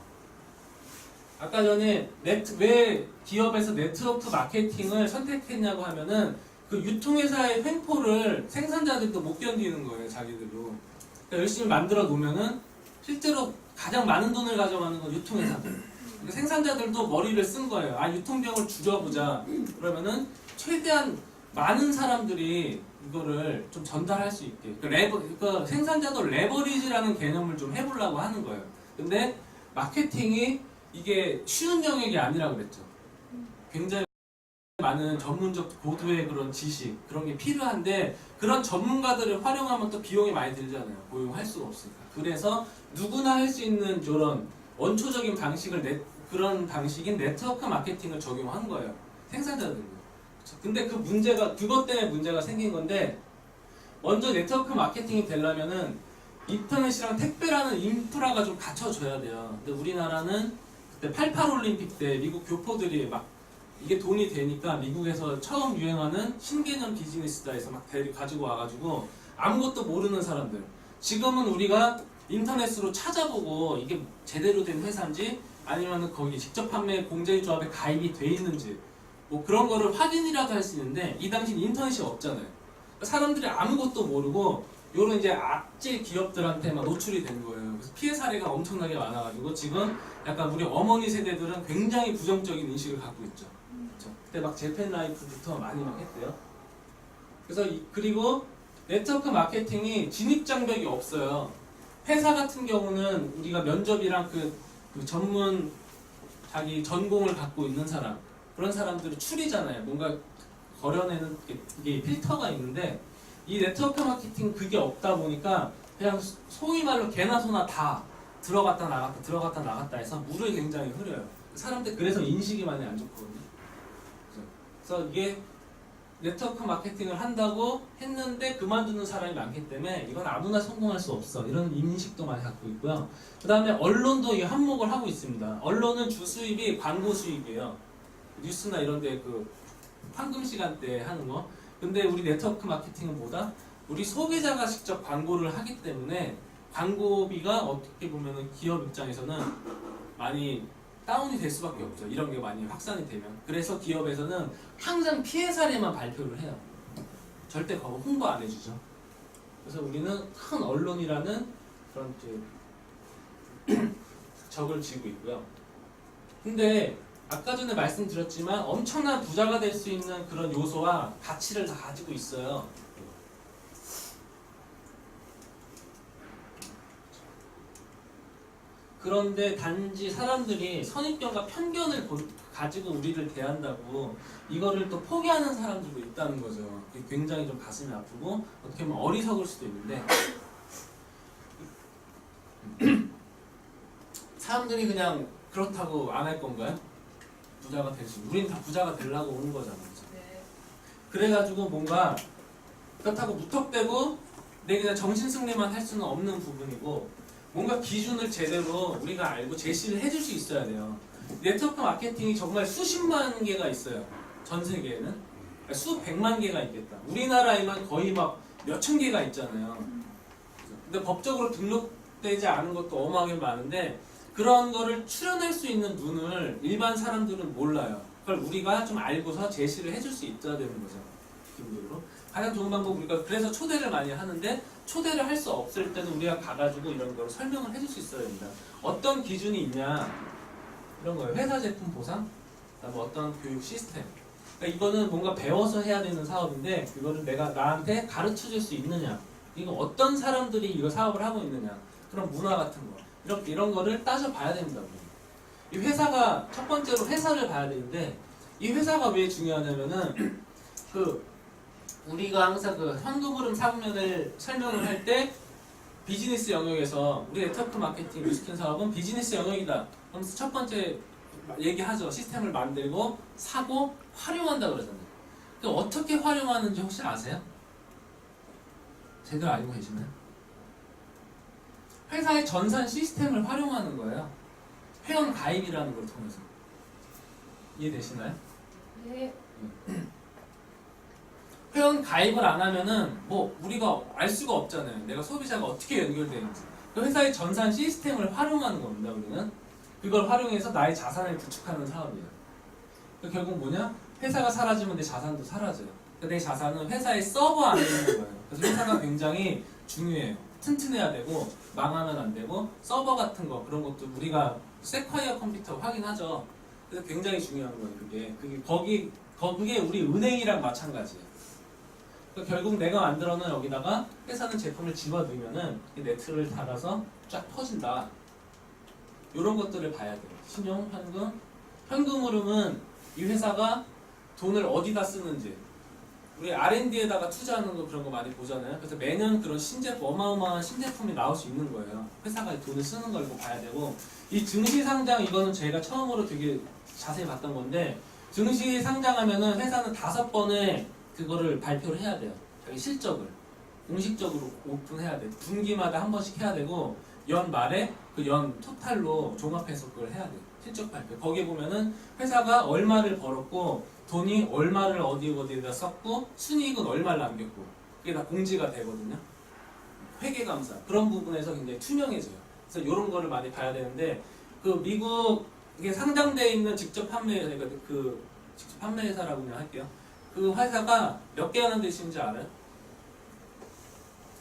아까 전에 왜 기업에서 네트워크 마케팅을 선택했냐고 하면은 그 유통회사의 횡포를 생산자들도 못 견디는 거예요, 자기들도. 그러니까 열심히 만들어 놓으면은 실제로 가장 많은 돈을 가져가는 건 유통회사들. 그러니까 생산자들도 머리를 쓴 거예요. 유통비용을 줄여보자. 그러면은 최대한 많은 사람들이 이거를 좀 전달할 수 있게. 그러니까 생산자도 레버리지라는 개념을 좀 해보려고 하는 거예요. 근데 마케팅이 이게 쉬운 영역이 아니라고 그랬죠. 굉장히 많은 전문적 고도의 그런 지식 그런 게 필요한데 그런 전문가들을 활용하면 또 비용이 많이 들잖아요. 고용할 수가 없으니까. 그래서 누구나 할 수 있는 이런 원초적인 그런 방식인 네트워크 마케팅을 적용한 거예요. 생산자들은. 근데 그 문제가 그것 때문에 문제가 생긴 건데 먼저 네트워크 마케팅이 되려면은 인터넷이랑 택배라는 인프라가 좀 갖춰져야 돼요. 근데 우리나라는 그때 88 올림픽 때 미국 교포들이 막 이게 돈이 되니까 미국에서 처음 유행하는 신개념 비즈니스다 해서 막 가지고 와가지고 아무것도 모르는 사람들. 지금은 우리가 인터넷으로 찾아보고 이게 제대로 된 회사인지 아니면 거기 직접 판매 공제조합에 가입이 돼 있는지 뭐 그런 거를 확인이라도 할 수 있는데 이 당시는 인터넷이 없잖아요. 사람들이 아무것도 모르고 요런 이제 악질 기업들한테 막 노출이 된 거예요. 그래서 피해 사례가 엄청나게 많아가지고 지금 약간 우리 어머니 세대들은 굉장히 부정적인 인식을 갖고 있죠. 그렇죠? 그때 막 재팬 라이프부터 많이 막 했대요. 그래서 그리고 네트워크 마케팅이 진입 장벽이 없어요. 회사 같은 경우는 우리가 면접이랑 그 전문 자기 전공을 갖고 있는 사람 그런 사람들이 추리잖아요. 뭔가 걸어내는 이게 필터가 있는데 이 네트워크 마케팅 그게 없다 보니까 그냥 소위 말로 개나 소나 다 들어갔다 나갔다 해서 물을 굉장히 흐려요. 사람들 그래서 인식이 많이 안 좋거든요. 그래서 이게 네트워크 마케팅을 한다고 했는데 그만두는 사람이 많기 때문에 이건 아무나 성공할 수 없어 이런 인식도 많이 갖고 있고요. 그 다음에 언론도 이 한몫을 하고 있습니다. 언론은 주 수입이 광고 수입이에요. 뉴스나 이런 데 그 황금 시간대 하는 거. 근데 우리 네트워크 마케팅은 뭐다? 우리 소비자가 직접 광고를 하기 때문에 광고비가 어떻게 보면 기업 입장에서는 많이 다운이 될 수밖에 없죠. 이런 게 많이 확산이 되면. 그래서 기업에서는 항상 피해 사례만 발표를 해요. 절대 그거 홍보 안 해주죠. 그래서 우리는 큰 언론이라는 그런 적을 지고 있고요. 근데 아까 전에 말씀드렸지만 엄청난 부자가 될 수 있는 그런 요소와 가치를 다 가지고 있어요. 그런데 단지 사람들이 선입견과 편견을 가지고 우리를 대한다고 이거를 또 포기하는 사람들도 있다는 거죠. 그게 굉장히 좀 가슴이 아프고 어떻게 보면 어리석을 수도 있는데 사람들이 그냥 그렇다고 안 할 건가요? 부자가 될 수 있는. 우린 다 부자가 되려고 오는 거잖아요. 그렇죠?
네.
그래가지고 뭔가 그렇다고 무턱대고 내 그냥 정신승리만 할 수는 없는 부분이고 뭔가 기준을 제대로 우리가 알고 제시를 해줄 수 있어야 돼요. 네트워크 마케팅이 정말 수십만 개가 있어요. 전 세계에는 수백만 개가 있겠다. 우리나라에만 거의 막 몇천 개가 있잖아요. 근데 법적으로 등록되지 않은 것도 어마어마하게 많은데 그런 거를 출연할 수 있는 눈을 일반 사람들은 몰라요. 그걸 우리가 좀 알고서 제시를 해줄 수 있어야 되는 거죠. 기본적으로. 가장 좋은 방법 우리가 그래서 초대를 많이 하는데 초대를 할 수 없을 때는 우리가 가가지고 이런 걸 설명을 해줄 수 있어야 됩니다. 어떤 기준이 있냐 이런 거예요. 회사 제품 보상, 그다음에 어떤 교육 시스템. 그러니까 이거는 뭔가 배워서 해야 되는 사업인데 그거를 내가 나한테 가르쳐 줄 수 있느냐, 이거 어떤 사람들이 이거 사업을 하고 있느냐, 그런 문화 같은 거 이런 거를 따져봐야 됩니다. 이 회사가 첫 번째로 회사를 봐야 되는데 이 회사가 왜 중요하냐면은 우리가 항상 그 현금흐름 사분면을 설명을 할 때 비즈니스 영역에서 우리 네트워크 마케팅 뉴스킨 사업은 비즈니스 영역이다. 그러면서 첫 번째 얘기하죠. 시스템을 만들고 사고 활용한다 그러잖아요. 그럼 어떻게 활용하는지 혹시 아세요? 제대로 알고 계시나요? 회사의 전산 시스템을 활용하는 거예요. 회원 가입이라는 걸 통해서. 이해되시나요?
네.
회원 가입을 안 하면은 뭐 우리가 알 수가 없잖아요. 내가 소비자가 어떻게 연결되는지. 그 회사의 전산 시스템을 활용하는 겁니다. 우리는 그걸 활용해서 나의 자산을 구축하는 사업이에요. 결국 뭐냐? 회사가 사라지면 내 자산도 사라져요. 내 자산은 회사의 서버 안에 있는 거예요. 그래서 회사가 굉장히 중요해요. 튼튼해야 되고 망하면 안 되고 서버 같은 거 그런 것도 우리가 세콰이어 컴퓨터 확인하죠. 그래서 굉장히 중요한 거예요. 그게 우리 은행이랑 마찬가지예요. 그러니까 결국 내가 만들어 놓은 여기다가 회사는 제품을 집어넣으면은 네트를 달아서 쫙 퍼진다. 이런 것들을 봐야 돼요. 신용, 현금. 현금 흐름은 이 회사가 돈을 어디다 쓰는지, 우리 R&D에다가 투자하는 거 그런 거 많이 보잖아요. 그래서 매년 그런 신제품, 어마어마한 신제품이 나올 수 있는 거예요. 회사가 돈을 쓰는 걸 봐야 되고, 이 증시 상장 이거는 제가 처음으로 되게 자세히 봤던 건데, 증시 상장하면은 회사는 5번의 그거를 발표를 해야 돼요. 자기 실적을 공식적으로 오픈해야 돼. 분기마다 한 번씩 해야 되고, 연 말에 그 연 토탈로 종합해서 그걸 해야 돼. 실적 발표. 거기에 보면은 회사가 얼마를 벌었고, 돈이 얼마를 어디에다 썼고, 순이익은 얼마를 남겼고, 그게 다 공지가 되거든요. 회계감사 그런 부분에서 굉장히 투명해져요. 그래서 이런 거를 많이 봐야 되는데, 그 미국 이게 상장되어 있는 직접 판매회사, 그러니까 그 직접 판매회사라고 그냥 할게요. 그 회사가 몇 개 하는 데인지 알아요?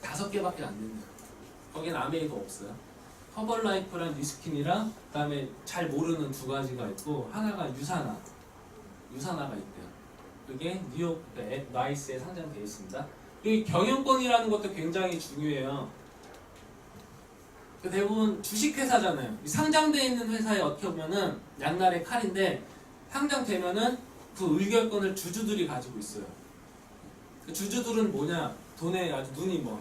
5개밖에 안 된대요. 거긴 아메이도 없어요. 허벌라이프랑 뉴스킨이랑 그다음에 잘 모르는 2가지가 있고, 하나가 유사나가 있대요. 그게 뉴욕 나이스에 상장되어 있습니다. 이 경영권이라는 것도 굉장히 중요해요. 대부분 주식회사잖아요. 상장되어 있는 회사에 어떻게 보면은 양날의 칼인데, 상장되면은 그 의결권을 주주들이 가지고 있어요. 그 주주들은 뭐냐? 돈에 아주 눈이 먼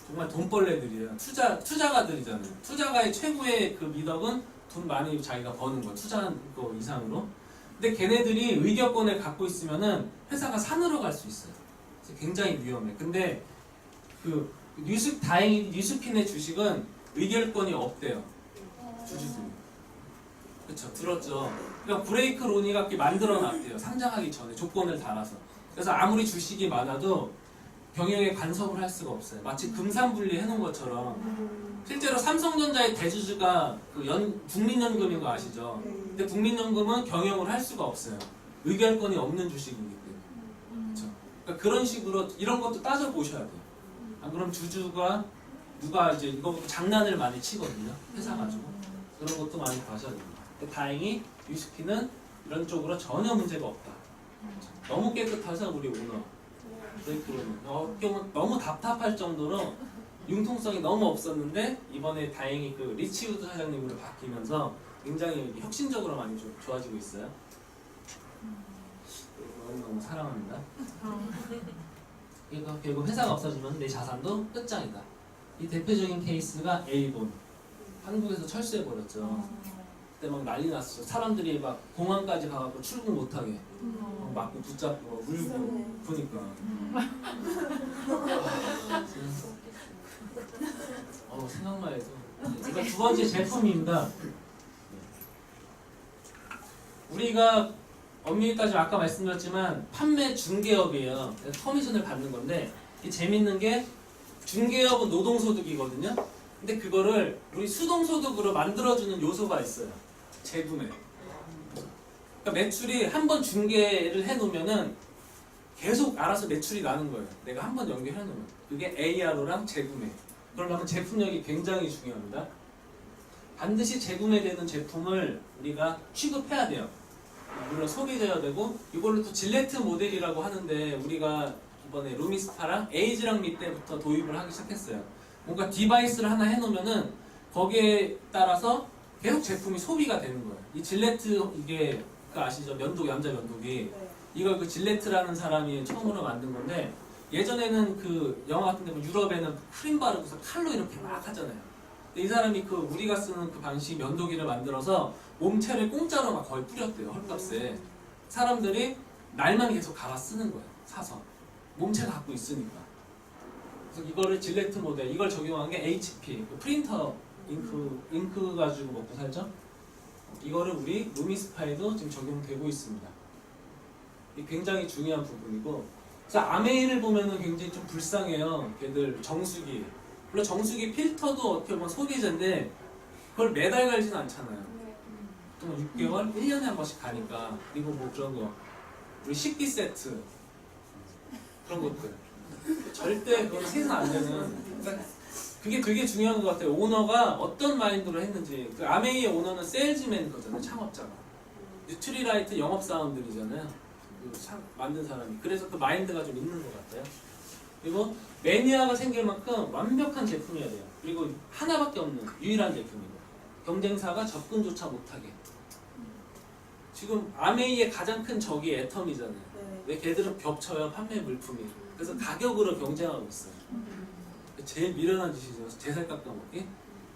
정말 돈벌레들이에요. 투자가들이잖아요. 투자가의 최고의 그 미덕은 돈 많이 자기가 버는 거, 투자한 거 이상으로. 근데 걔네들이 의결권을 갖고 있으면은 회사가 산으로 갈 수 있어요. 그래서 굉장히 위험해. 근데 그 다행히 뉴스킨의 주식은 의결권이 없대요. 주주들이. 그쵸, 들었죠. 그러니까 브레이크 로니가 이렇게 만들어놨대요. 상장하기 전에 조건을 달아서. 그래서 아무리 주식이 많아도 경영에 간섭을 할 수가 없어요. 마치 금산분리 해놓은 것처럼. 실제로 삼성전자의 대주주가 그 국민연금인 거 아시죠? 근데 국민연금은 경영을 할 수가 없어요. 의결권이 없는 주식이기 때문에. 그렇죠? 그러니까 그런 식으로 이런 것도 따져보셔야 돼요. 안 그럼 주주가 누가 이제 이거부터 장난을 많이 치거든요. 회사 가지고. 그런 것도 많이 봐셔야 됩니다. 근데 다행히 뉴스킨은 이런 쪽으로 전혀 문제가 없다. 너무 깨끗해서 우리 오너. 경우 너무 답답할 정도로 융통성이 너무 없었는데, 이번에 다행히 그 리치우드 사장님으로 바뀌면서 굉장히 혁신적으로 많이 좋아지고 있어요. 너무 사랑합니다. 그러니까 결국 회사가 없어지면 내 자산도 끝장이다. 이 대표적인 케이스가 에이본. 한국에서 철수해버렸죠. 그때 막 난리 났어. 사람들이 막 공항까지 가갖고 출국 못하게 맞고 붙잡고 울고. 그러니까 생각만 해도. 이거 2번째 제품입니다. 우리가 엄밀히 따지면 아까 말씀드렸지만 판매 중개업이에요. 커미션을 받는 건데, 이게 재밌는 게 중개업은 노동소득이거든요. 근데 그거를 우리 수동소득으로 만들어주는 요소가 있어요. 재구매. 그러니까 매출이 한번 중개를 해놓으면은 계속 알아서 매출이 나는 거예요. 내가 한번 연결해놓으면. 그게 ARO랑 재구매. 그러려면 제품력이 굉장히 중요합니다. 반드시 재구매되는 제품을 우리가 취급해야 돼요. 물론 소비되어야 되고, 이걸로 또 질레트 모델이라고 하는데, 우리가 이번에 루미스파랑 에이즈랑 미 때부터 도입을 하기 시작했어요. 뭔가 디바이스를 하나 해놓으면은 거기에 따라서 계속 제품이 소비가 되는 거예요. 이 질레트, 이게 그 아시죠? 면도기, 남자 면도기. 이걸 그 질레트라는 사람이 처음으로 만든 건데, 예전에는 그 영화 같은 데 보면 유럽에는 크림 바르고서 칼로 이렇게 막 하잖아요. 근데 이 사람이 그 우리가 쓰는 그 방식 면도기를 만들어서 몸체를 공짜로 막 거의 뿌렸대요. 헐값에. 사람들이 날만 계속 갈아 쓰는 거예요. 사서. 몸체 갖고 있으니까. 그래서 이거를 질레트 모델, 이걸 적용한 게 HP, 그 프린터 잉크 가지고 먹고 살죠? 이거를 우리 루미스파에도 지금 적용되고 있습니다. 이게 굉장히 중요한 부분이고, 그래서 아메이를 보면은 굉장히 좀 불쌍해요. 걔들 정수기. 물론 정수기 필터도 어떻게 보면 소비자인데, 그걸 매달 갈지는 않잖아요. 보통 6개월, 1년에 한 번씩 가니까. 그리고 뭐 그런 거, 우리 식기 세트 그런 것들 절대 그건 생산 안 되는. 그러니까 그게 되게 중요한 것 같아요. 오너가 어떤 마인드로 했는지. 그 아메이의 오너는 세일즈맨 거잖아요. 창업자가. 뉴트리라이트 영업사원들이잖아요. 그 만든 사람이. 그래서 그 마인드가 좀 있는 것 같아요. 그리고 매니아가 생길 만큼 완벽한 제품이어야 돼요. 그리고 하나밖에 없는 유일한 제품이고. 경쟁사가 접근조차 못하게. 지금 아메이의 가장 큰 적이 애텀이잖아요.
네.
왜 걔들은 겹쳐요, 판매 물품이. 그래서 가격으로 경쟁하고 있어요. 제일 미련한 짓이죠, 제살 깎아먹기.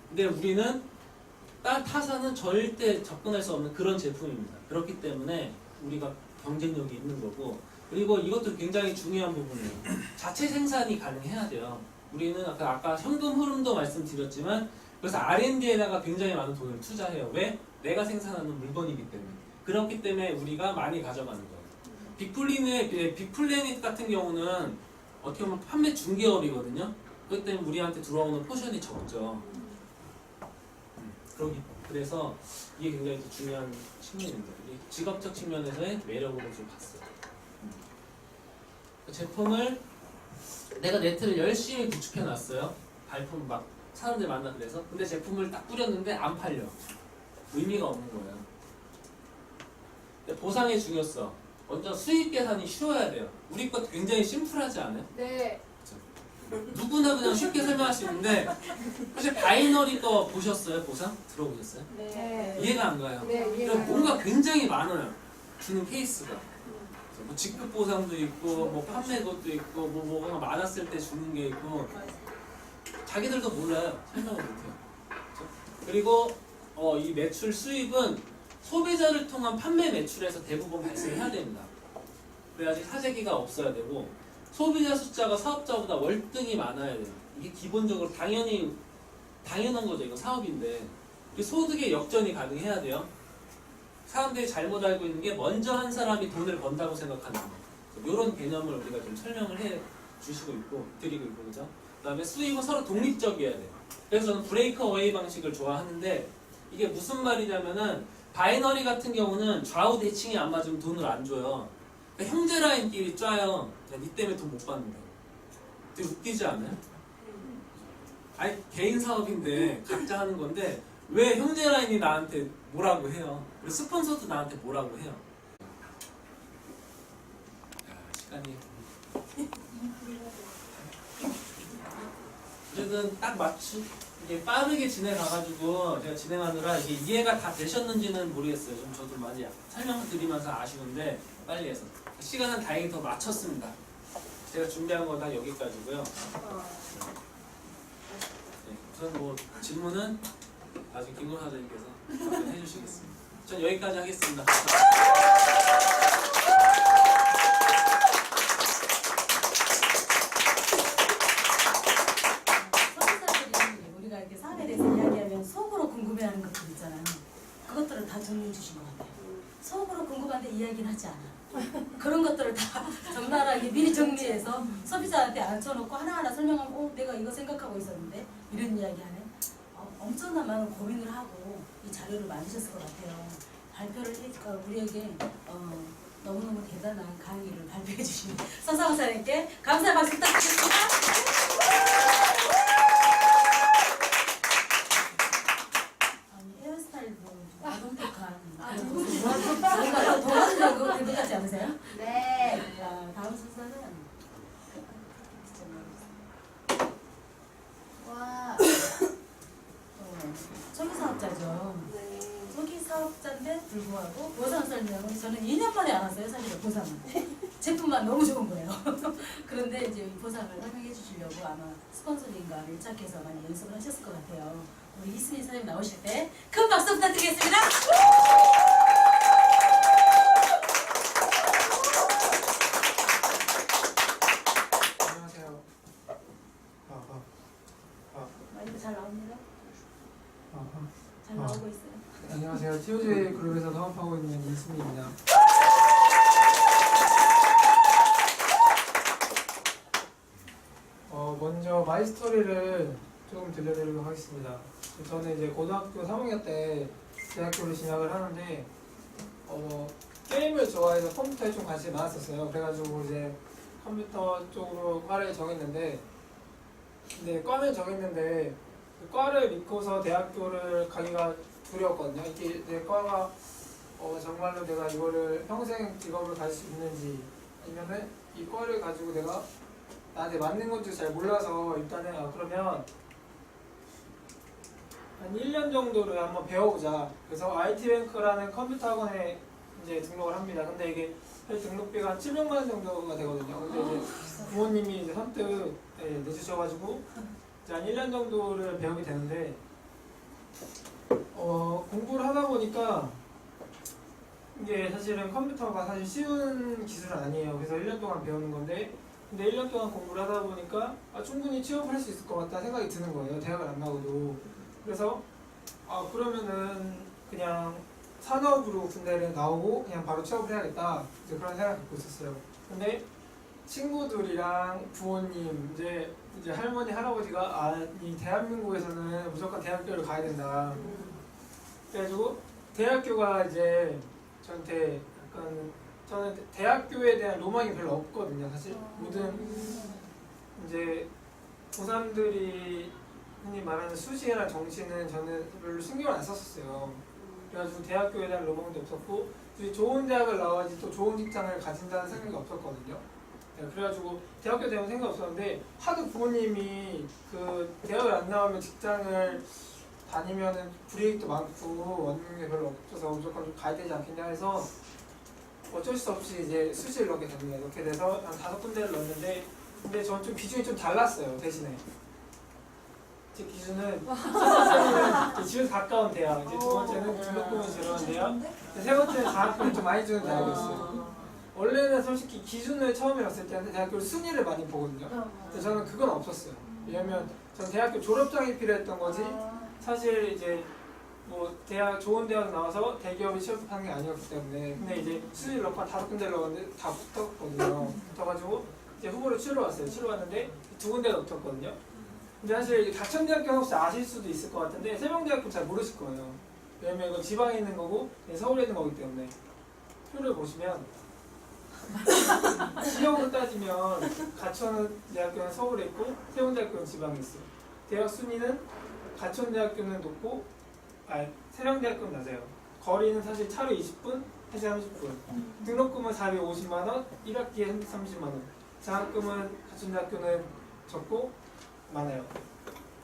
근데 우리는 타사는 절대 접근할 수 없는 그런 제품입니다. 그렇기 때문에 우리가 경쟁력이 있는 거고, 그리고 이것도 굉장히 중요한 부분이에요. 자체 생산이 가능해야 돼요. 우리는 아까 현금 흐름도 말씀드렸지만, 그래서 R&D에다가 굉장히 많은 돈을 투자해요. 왜? 내가 생산하는 물건이기 때문에. 그렇기 때문에 우리가 많이 가져가는 거예요. 빅플래닛 같은 경우는 어떻게 보면 판매 중개업이거든요. 그렇기 때문에 우리한테 들어오는 포션이 적죠. 그래서 이게 굉장히 중요한 측면입니다. 우리 직업적 측면에서의 매력으로 좀 봤어요. 그 제품을 내가 네트를 열심히 구축해 놨어요. 발품 막 사람들 만나 그래서. 근데 제품을 딱 뿌렸는데 안 팔려. 의미가 없는 거예요. 근데 보상의 중요성. 먼저 수익 계산이 쉬워야 돼요. 우리 것 굉장히 심플하지 않아요?
네.
누구나 그냥 쉽게 설명할 수 있는데, 혹시 바이너리 거 보셨어요? 보상? 들어보셨어요?
네.
이해가 안 가요.
네, 이해가
그러니까 뭔가
가요.
굉장히 많아요. 주는 케이스가. 뭐 직급 보상도 있고, 뭐 판매 것도 있고, 뭐가 많았을 때 주는 게 있고, 자기들도 몰라요. 설명을 못해요. 그렇죠? 그리고 이 매출 수익은 소비자를 통한 판매 매출에서 대부분 발생해야 됩니다. 그래야지 사재기가 없어야 되고, 소비자 숫자가 사업자보다 월등히 많아야 돼요. 이게 기본적으로 당연한 거죠. 이거 사업인데. 소득의 역전이 가능해야 돼요. 사람들이 잘못 알고 있는 게 먼저 한 사람이 돈을 번다고 생각하는 거. 이런 개념을 우리가 좀 설명을 해 주시고 있고, 드리고 있고, 그죠? 그 다음에 수익은 서로 독립적이어야 돼요. 그래서 저는 브레이크 어웨이 방식을 좋아하는데, 이게 무슨 말이냐면은, 바이너리 같은 경우는 좌우 대칭이 안 맞으면 돈을 안 줘요. 그러니까 형제 라인끼리 짜요. 니 때문에 돈 못 받는다. 되게 웃기지 않아요? 아니 개인 사업인데 각자 하는 건데 왜 형제 라인이 나한테 뭐라고 해요? 그리고 스폰서도 나한테 뭐라고 해요? 야, 시간이 어쨌든 딱 이게 빠르게 진행가가지고 제가 진행하느라 이게 이해가 다 되셨는지는 모르겠어요. 좀 저도 많이 설명을 드리면서 아쉬운데 빨리 해서 시간은 다행히 더 맞췄습니다. 제가 준비한 거 다 여기까지고요. 네, 우선 뭐 질문은 나중에 김건 사장님께서 답변해 주시겠습니다. 전 여기까지 하겠습니다.
서비스들이 우리가 이렇게 사업에 대해서 이야기하면 속으로 궁금해하는 것들 있잖아요. 그것들을 다 정리해 주신 것 같아요. 속으로 궁금한데 이야기는 하지 않아. 그런 것들을 다 적나라하게 미리 정리해서 소비자한테 앉혀놓고 하나하나 설명하고 내가 이거 생각하고 있었는데 이런 이야기하네. 엄청난 많은 고민을 하고 이 자료를 만드셨을 것 같아요. 발표를 해니까 우리에게 너무너무 대단한 강의를 발표해 주신 서상사님께 감사 박수 부탁드립니다. 아니 헤어스타일도 좀 아동틱한 뭔가 도와주려고 그분 같지 않으세요?
네.
자, 다음 순서는
와.
초기 사업자죠.
네.
초기 사업자인데 불구하고 보상 설명은 저는 2년 만에 알았어요. 사실 보상은 제품만 너무 좋은 거예요. 그런데 이제 이 보상을 설명해 주시려고 아마 스폰서링과 밀착해서 많이 연습을 하셨을 것 같아요. 우리 이순희 선생님 나오실 때 큰 박수 부탁드리겠습니다.
안녕하세요.
마이크 잘 나옵니다. 잘
아.
나오고 있어요.
안녕하세요. TOJ 그룹에서 사업하고 있는 이승입니다. 먼저 마이 스토리를 조금 들려드리도록 하겠습니다. 저는 이제 고등학교 3학년 때 대학교를 진학을 하는데 게임을 좋아해서 컴퓨터에 좀 관심이 많았었어요. 그래가지고 이제 컴퓨터 쪽으로 과를 정했는데 그 과를 믿고서 대학교를 가기가 두려웠거든요. 이게 내 과가 정말로 내가 이거를 평생 직업으로 갈 수 있는지 아니면은 이 과를 가지고 내가 나한테 맞는 건지 잘 몰라서 일단은 그러면 한 1년 정도를 한번 배워보자. 그래서 IT뱅크라는 컴퓨터 학원에 이제 등록을 합니다. 근데 이게 사실 등록비가 한 700만 원 정도가 되거든요. 근데 이제 부모님이 이제 선뜻 내주셔가지고 이제 한 1년 정도를 배우게 되는데 공부를 하다 보니까 이게 사실은 컴퓨터가 사실 쉬운 기술은 아니에요. 그래서 1년 동안 배우는 건데 근데 1년 동안 공부를 하다 보니까 충분히 취업할 수 있을 것 같다 생각이 드는 거예요. 대학을 안 나고도. 그래서 그러면은 그냥 산업으로 군대를 나오고 그냥 바로 취업을 해야겠다 이제 그런 생각을 갖고 있었어요. 근데 친구들이랑 부모님 이제 할머니 할아버지가 이 대한민국에서는 무조건 대학교를 가야 된다. 그래가지고 대학교가 이제 저한테 약간 저는 대학교에 대한 로망이 별로 없거든요. 사실 모든 이제 고3들이 흔히 말하는 수시나 정시는 저는 별로 신경을 안 썼었어요. 그래가지고 대학교에 대한 로망도 없었고 좋은 대학을 나와야지 또 좋은 직장을 가진다는 생각이 없었거든요. 네, 그래가지고 대학교 되면 생각 없었는데 하도 부모님이 그 대학을 안 나오면 직장을 다니면은 불이익도 많고 얻는 게 별로 없어서 무조건 좀 가야 되지 않겠냐 해서 어쩔 수 없이 이제 수시를 넣게 됩니다. 이렇게 돼서 한 5군데를 넣었는데 근데 저는 좀 기준이 좀 달랐어요. 대신에 제 기준은 제 집에서 가까운 대학, 이제 두 번째는 등록금이 저렴한 대학, 세 번째는 장학금을 좀 많이 주는 대학이었어요. 원래는 솔직히 기준을 처음에 왔을 때는 대학교 순위를 많이 보거든요. 근데 저는 그건 없었어요. 왜냐면 전 대학교 졸업장이 필요했던 거지 사실 이제 뭐 대학 좋은 대학 나와서 대기업에 취업하는 게 아니었기 때문에 근데 이제 순위를 넣고 한 5군데를 넣었는데 다 붙었거든요. 붙어가지고 이제 후보를 치러 왔어요. 치러 왔는데 2군데가 붙었거든요. 근데 사실 가천대학교 혹시 아실 수도 있을 것 같은데 세명대학교 잘 모르실 거예요. 왜냐면 이거 지방에 있는 거고 서울에 있는 거기 때문에 표를 보시면 지역으로 따지면 가천대학교는 서울에 있고 세종대학교는 지방에 있어요. 대학 순위는 가천대학교는 높고 세종대학교는 낮아요. 거리는 사실 차로 20분, 1시간 30분. 등록금은 450만원, 1학기에 30만원. 장학금은 가천대학교는 적고 많아요.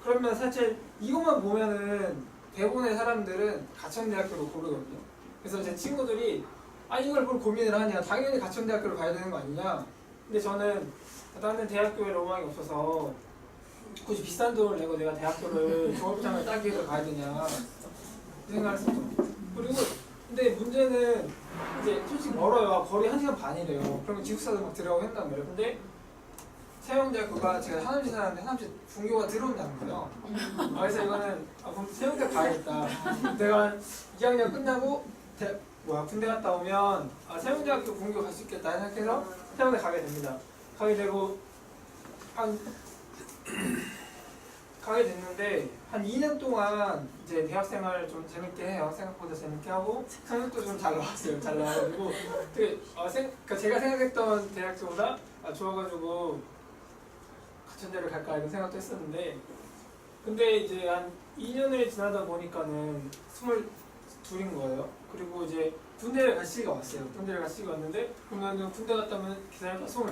그러면 사실 이것만 보면은 대부분의 사람들은 가천대학교로 고르거든요. 그래서 제 친구들이 이걸 뭘 고민을 하냐, 당연히 가천대학교를 가야 되는 거 아니냐. 근데 저는 나는 대학교에 로망이 없어서 굳이 비싼 돈을 내고 내가 대학교를 졸업장을 따기 위해서 가야 되냐 이 생각을 했었죠. 그리고 근데 문제는 이제 솔직히 멀어요. 거리 1시간 반이래요. 그러면 기숙사도 막 들어가고 한단 말이에요. 근데 세종대학교가 제가 하남시 사는데 하남시 분교가 들어온다는 거예요. 그래서 이거는 그럼 세종대학 가야겠다. 내가 2학년 끝나고 군대 갔다 오면 세종대학교 분교 갈 수 있겠다 생각해서 세종대 가게 됩니다. 가게 되고 가게 됐는데 한 2년 동안 이제 대학생활 좀 재밌게 해요. 생각보다 재밌게 하고 성적도 좀 잘 나왔어요. 잘 나와가지고 되게 그러니까 제가 생각했던 대학교보다 좋아가지고 가천대를 갈까 이런 생각도 했었는데 근데 이제 한 2년을 지나다 보니까는 22인 거예요. 그리고 이제 군대를 갈 시기가 왔어요. 군대를 갈 시기가 왔는데 그러면 군대 갔다 오면 기다려봐 24.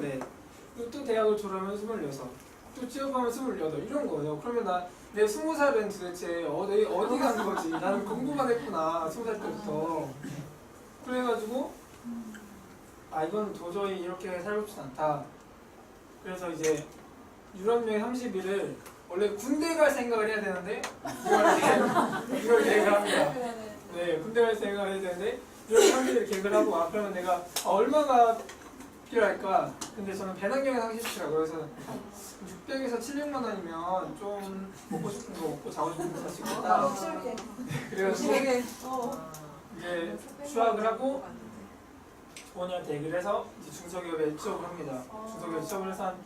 그리고 또 대학을 졸업하면 26. 또 취업하면 28 이런 거예요. 그러면 내 20살은 도대체 어디 간 거지? 나는 공부만 했구나 20살 때부터. 그래가지고 이건 도저히 이렇게 살고 싶지 않다. 그래서 이제 유럽여행 30일을 원래 군대 갈 생각을 해야 되는데 이걸 계획을 합니다. 네, 군대 갈 생각을 해야 되는데 유럽 30일을 계획을 하고 그러면 내가 얼마가 필요할까? 근데 저는 배낭여행 하기 싫더라고요. 그래서 600에서 700만 원이면 좀 먹고 싶은 거 먹고 자고 싶은 거 살 수 있겠다. 그래가지고 이제 휴학을 하고 5년 대기를 해서 이제 중소기업에 취업을 합니다. 중소기업에 취업을 해서 한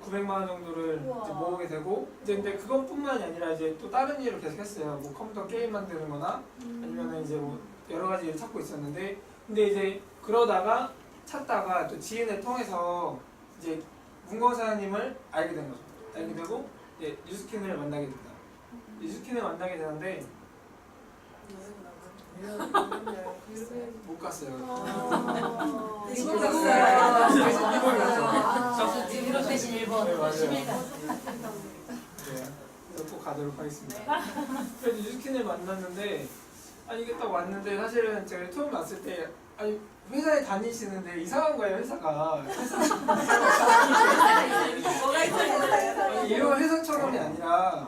900만 원 정도를 이제 모으게 되고 이제 근데 그것뿐만이 아니라 이제 또 다른 일을 계속 했어요. 뭐 컴퓨터 게임 만드는 거나 아니면은 이제 뭐 여러 가지 일을 찾고 있었는데 근데 이제 그러다가 찾다가 또 지인을 통해서 이제 문광사님을 알게 된 거죠. 알게 되고 이제 뉴스킨을 만나게 됩니다. 뉴스킨을 만나게 되는데 못 갔어요.
일본
유럽 대신 일본.
네, 맞아요.
11간.
네. 그래서 꼭 가도록 하겠습니다. 그래서 유스킨을 만났는데 아니 이게 딱 왔는데 사실은 제가 처음 왔을 때 아니 회사에 다니시는데 이상한 거예요 회사가.
뭐가 있어요?
아니, 이런 회사처럼이 아니라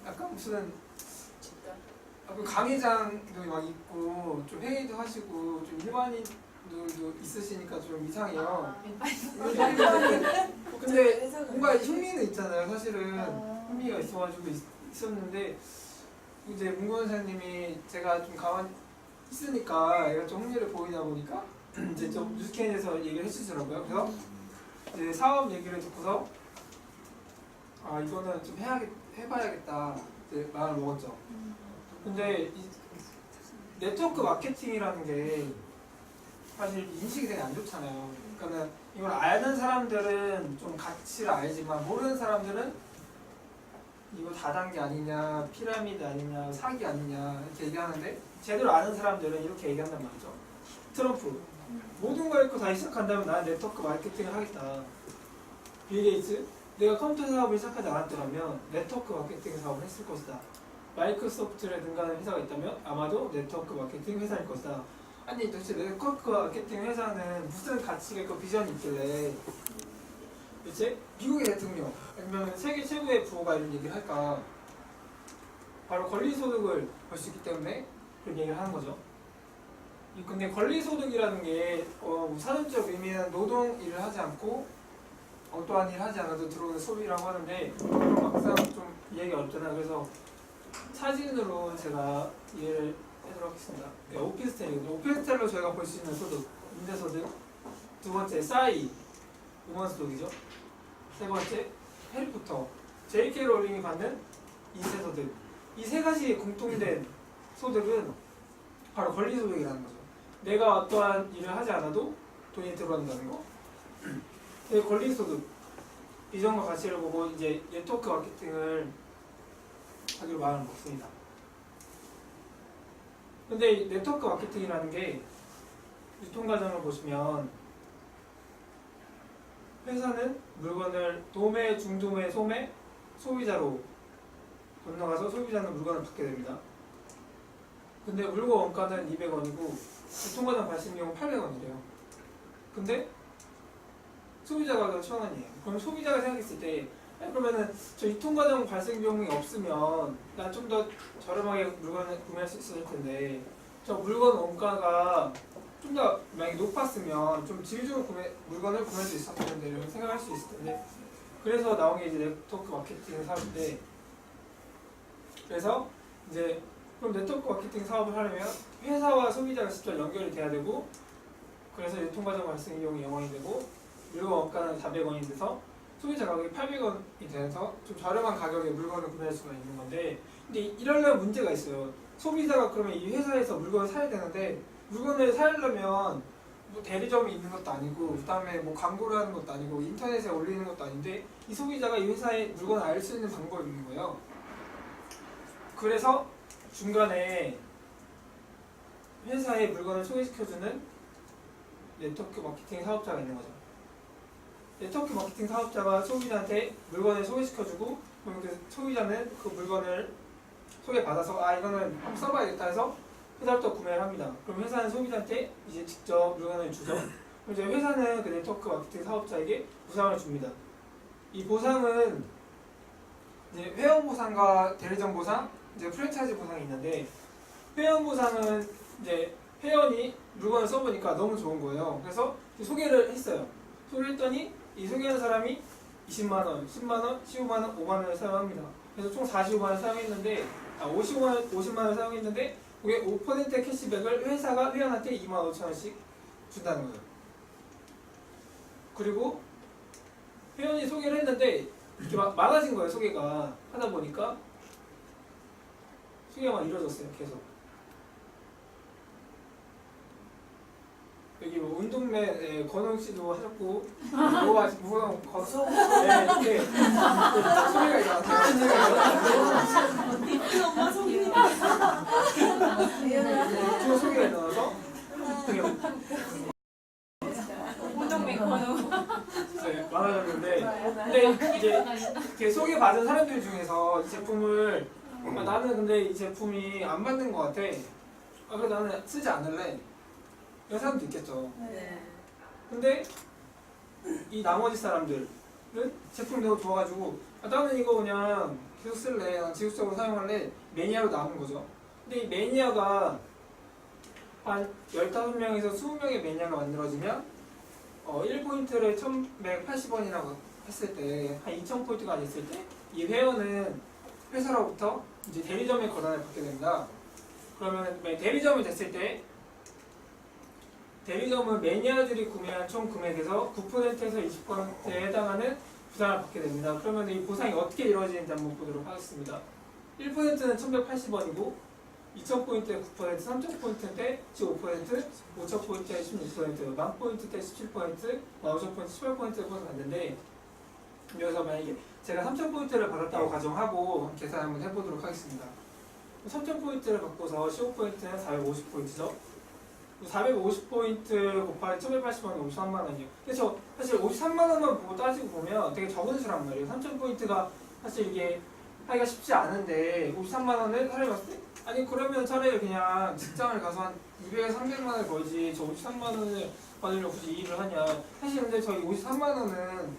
약간 무슨 강의장도 막 있고 좀 회의도 하시고 좀 일반인들도 있으시니까 좀 이상해요. 근데 뭔가 흥미는 있잖아요. 사실은 흥미가 있어가지고 있었는데 이제 문구 원사님이 제가 좀 가만히 있으니까 얘가 좀 흥미를 보이다 보니까 이제 좀 뉴스캔에서 얘기를 해주더라고요. 그래서 이제 사업 얘기를 듣고서 아 이거는 좀 해봐야겠다 이제 마음을 먹었죠. 근데 이 네트워크 마케팅이라는 게 사실 인식이 되게 안 좋잖아요. 그러니까는 이걸 아는 사람들은 좀 가치를 알지만 모르는 사람들은 이거 다단계 아니냐, 피라미드 아니냐, 사기 아니냐 이렇게 얘기하는데 제대로 아는 사람들은 이렇게 얘기한단 말이죠. 트럼프 모든 걸 잃고 다시 시작한다면 나는 네트워크 마케팅을 하겠다. 빌 게이츠 내가 컴퓨터 사업을 시작하지 않았더라면 네트워크 마케팅 사업을 했을 것이다. 마이크로소프트를 능가하는 회사가 있다면 아마도 네트워크 마케팅 회사일 것이다. 아니 도대체 네트워크 마케팅 회사는 무슨 가치가 있고 비전이 있길래 도대체 미국의 대통령 아니면 세계 최고의 부호가 이런 얘기를 할까? 바로 권리소득을 벌 수 있기 때문에 그런 얘기를 하는 거죠. 근데 권리소득이라는 게 사전적 의미는 노동 일을 하지 않고 어떠한 일을 하지 않아도 들어오는 소비라고 하는데 막상 좀 이해가 어렵잖아요. 그래서 사진으로 제가 이해를 해보도록 하겠습니다. 오피스텔이거든요. 오피스텔로 저희가 볼 수 있는 소득, 임대소득. 두 번째, 싸이, 음원소득이죠. 세 번째, 해리포터, J.K. 롤링이 받는 인쇄소득. 이 세 가지 공통된 소득은 바로 권리소득이라는 거죠. 내가 어떠한 일을 하지 않아도 돈이 들어간다는 거. 권리소득, 비전과 가치를 보고 이제 네트워크 마케팅을 하기로 마음을 먹습니다. 근데 이 네트워크 마케팅이라는 게 유통 과정을 보시면 회사는 물건을 도매, 중도매, 소매, 소비자로 건너가서 소비자는 물건을 받게 됩니다. 근데 물건 원가는 200원이고 유통 과정 발생 비용은 800원이래요. 근데 소비자 가격은 1000원이에요. 그럼 소비자가 생각했을 때 그러면은 저 유통과정 발생 비용이 없으면 난 좀 더 저렴하게 물건을 구매할 수 있을 텐데 저 물건 원가가 좀 더 만약에 높았으면 좀 질 좋은 물건을 구매할 수 있었을 텐데 이렇게 생각할 수 있을 텐데 그래서 나온 게 이제 네트워크 마케팅 사업인데 그래서 이제 그럼 네트워크 마케팅 사업을 하려면 회사와 소비자가 직접 연결이 돼야 되고 그래서 유통과정 발생 비용이 0원이 되고 물건 원가는 400원이 돼서 소비자 가격이 800원이 돼서 좀 저렴한 가격에 물건을 구매할 수가 있는 건데 근데 이러려면 문제가 있어요. 소비자가 그러면 이 회사에서 물건을 사야 되는데 물건을 사려면 뭐 대리점이 있는 것도 아니고 그 다음에 뭐 광고를 하는 것도 아니고 인터넷에 올리는 것도 아닌데 이 소비자가 이 회사의 물건을 알 수 있는 방법이 있는 거예요. 그래서 중간에 회사의 물건을 소개시켜주는 네트워크 마케팅 사업자가 있는 거죠. 네트워크 마케팅 사업자가 소비자한테 물건을 소개시켜주고 그럼 그 소비자는 그 물건을 소개받아서 아 이거는 한번 써봐야겠다 해서 회사부터 구매를 합니다. 그럼 회사는 소비자한테 이제 직접 물건을 주죠. 그럼 이제 회사는 그 네트워크 마케팅 사업자에게 보상을 줍니다. 이 보상은 이제 회원 보상과 대리점 보상, 이제 프랜차이즈 보상이 있는데 회원 보상은 이제 회원이 물건을 써보니까 너무 좋은 거예요. 그래서 소개를 했어요. 소개를 했더니 이 소개하는 사람이 20만원, 10만원, 15만원, 5만원을 사용합니다. 그래서 총 45만원 사용했는데 50만원 사용했는데 그게 5%의 캐시백을 회사가 회원한테 25,000원씩 준다는 거예요. 그리고 회원이 소개를 했는데 이렇게 많아진 거예요. 소개가 하다 보니까 소개가 막 이루어졌어요. 계속 여기 뭐 운동맨 권홍 씨도 하셨고 무거운 거소 이렇게 소개가 일어났어요.
엄마 소리.
두 소개가 일어나서
운동맨 건우.
네, 많아졌는데 근데 이제 이렇게 소개받은 사람들 중에서 이 제품을 나는 근데 이 제품이 안 맞는 것 같아. 그래서 나는 쓰지 않을래. 이런 사람도 있겠죠.
네.
근데 이 나머지 사람들은 제품이 너무 좋아가지고 나는 이거 그냥 계속 쓸래. 난 지속적으로 사용할래. 매니아로 남은 거죠. 근데 이 매니아가 한 15명에서 20명의 매니아가 만들어지면 1포인트를 1180원이라고 했을 때 한 2000포인트가 됐을 때 이 회원은 회사로부터 이제 대리점의 권한을 받게 됩니다. 그러면 대리점이 됐을 때 대리점은 매니아들이 구매한 총 금액에서 9%에서 20%에 해당하는 보상을 받게 됩니다. 그러면 이 보상이 어떻게 이루어지는지 한번 보도록 하겠습니다. 1%는 1180원이고 2000포인트에 9%, 3000포인트 때 15%, 5000포인트에 16%, 1000포인트 때 17%, 5000포인트 18%를 받는데 여기서 만약에 제가 3000포인트를 받았다고 가정하고 계산 한번 해보도록 하겠습니다. 3000포인트를 받고서 15%는 450포인트죠. 450포인트 곱하기 1180원이 53만원이에요. 근데 저 사실 53만원만 보고 따지고 보면 되게 적은 수란 말이에요. 3000포인트가 사실 이게 하기가 쉽지 않은데 53만원을 사람이 봤을 때 아니 그러면 차라리 그냥 직장을 가서 한 200에서 300만원을 벌지 저 53만원을 받으려고 굳이 이 일을 하냐. 사실 근데 저희 53만원은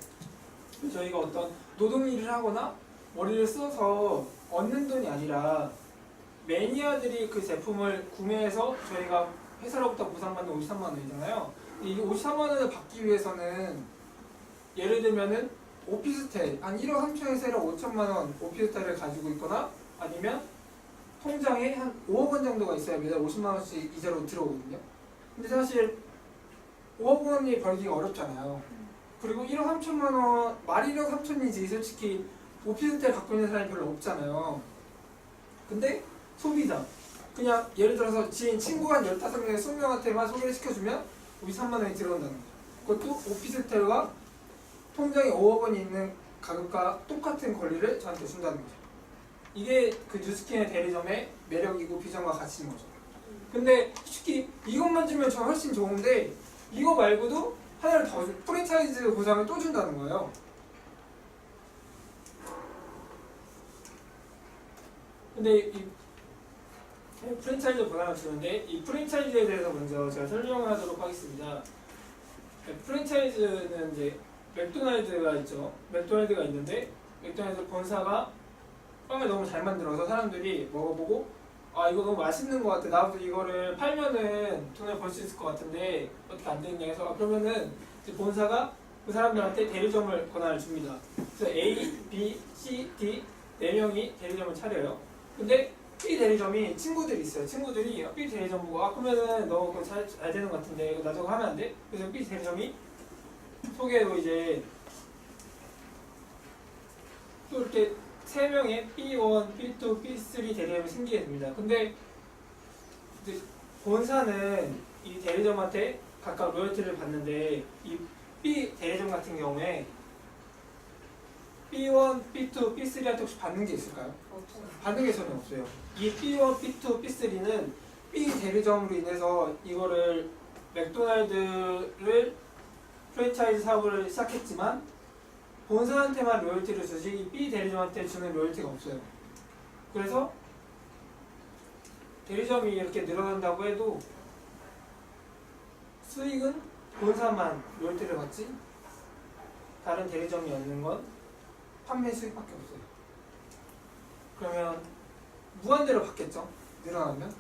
저희가 어떤 노동일을 하거나 머리를 써서 얻는 돈이 아니라 매니아들이 그 제품을 구매해서 저희가 회사로부터 보상받는 53만원이잖아요. 이 53만원을 받기 위해서는 예를 들면은 오피스텔 한 1억 3천에서 1억 5천만원 오피스텔을 가지고 있거나 아니면 통장에 한 5억 원 정도가 있어야 매달 50만원씩 이자로 들어오거든요. 근데 사실 5억 원이 벌기가 어렵잖아요. 그리고 1억 3천만원 말 1억 3천이지 솔직히 오피스텔 갖고 있는 사람이 별로 없잖아요. 근데 소비자 그냥 예를 들어서 지인 친구가 한 15명에 20명한테만 소개를 시켜주면 53만원이 들어온다는 거죠. 그것도 오피스텔과 통장에 5억 원이 있는 가격과 똑같은 권리를 저한테 준다는 거죠. 이게 그 뉴스킨의 대리점의 매력이고 비전과 가치인 거죠. 근데 솔직히 이것만 주면 저 훨씬 좋은데 이거 말고도 하나를 더 프랜차이즈 보상을 또 준다는 거예요. 근데 이 프랜차이즈 보상을 주는데 이 프랜차이즈에 대해서 먼저 제가 설명을 하도록 하겠습니다. 프랜차이즈는 이제 맥도날드가 있죠. 맥도날드가 있는데 맥도날드 본사가 빵을 너무 잘 만들어서 사람들이 먹어보고 아 이거 너무 맛있는 것 같아. 나도 이거를 팔면은 돈을 벌 수 있을 것 같은데 어떻게 안 되느냐 해서 그러면은 이제 본사가 그 사람들한테 대리점을 권한을 줍니다. 그래서 A, B, C, D 4명이 대리점을 차려요. 근데 B 대리점이 친구들이 있어요. 친구들이 B 대리점 보고 아 그러면은 너 그거 잘 되는 것 같은데 이거 나도 하면 안 돼? 그래서 B 대리점이 소개로 이제 또 이렇게 3명의 B1, B2, B3 대리점이 생기게 됩니다. 근데 이제 본사는 이 대리점한테 각각 로열티를 받는데 이 B 대리점 같은 경우에 B1, B2, B3한테 혹시 받는 게 있을까요? 받는 게 전혀 없어요. 이 B1, B2, B3는 B 대리점으로 인해서 이거를 맥도날드를 프랜차이즈 사업을 시작했지만 본사한테만 로열티를 주지 이 B 대리점한테 주는 로열티가 없어요. 그래서 대리점이 이렇게 늘어난다고 해도 수익은 본사만 로열티를 받지 다른 대리점이 얻는 건 판매 수익밖에 없어요. 그러면 무한대로 받겠죠? 늘어나면?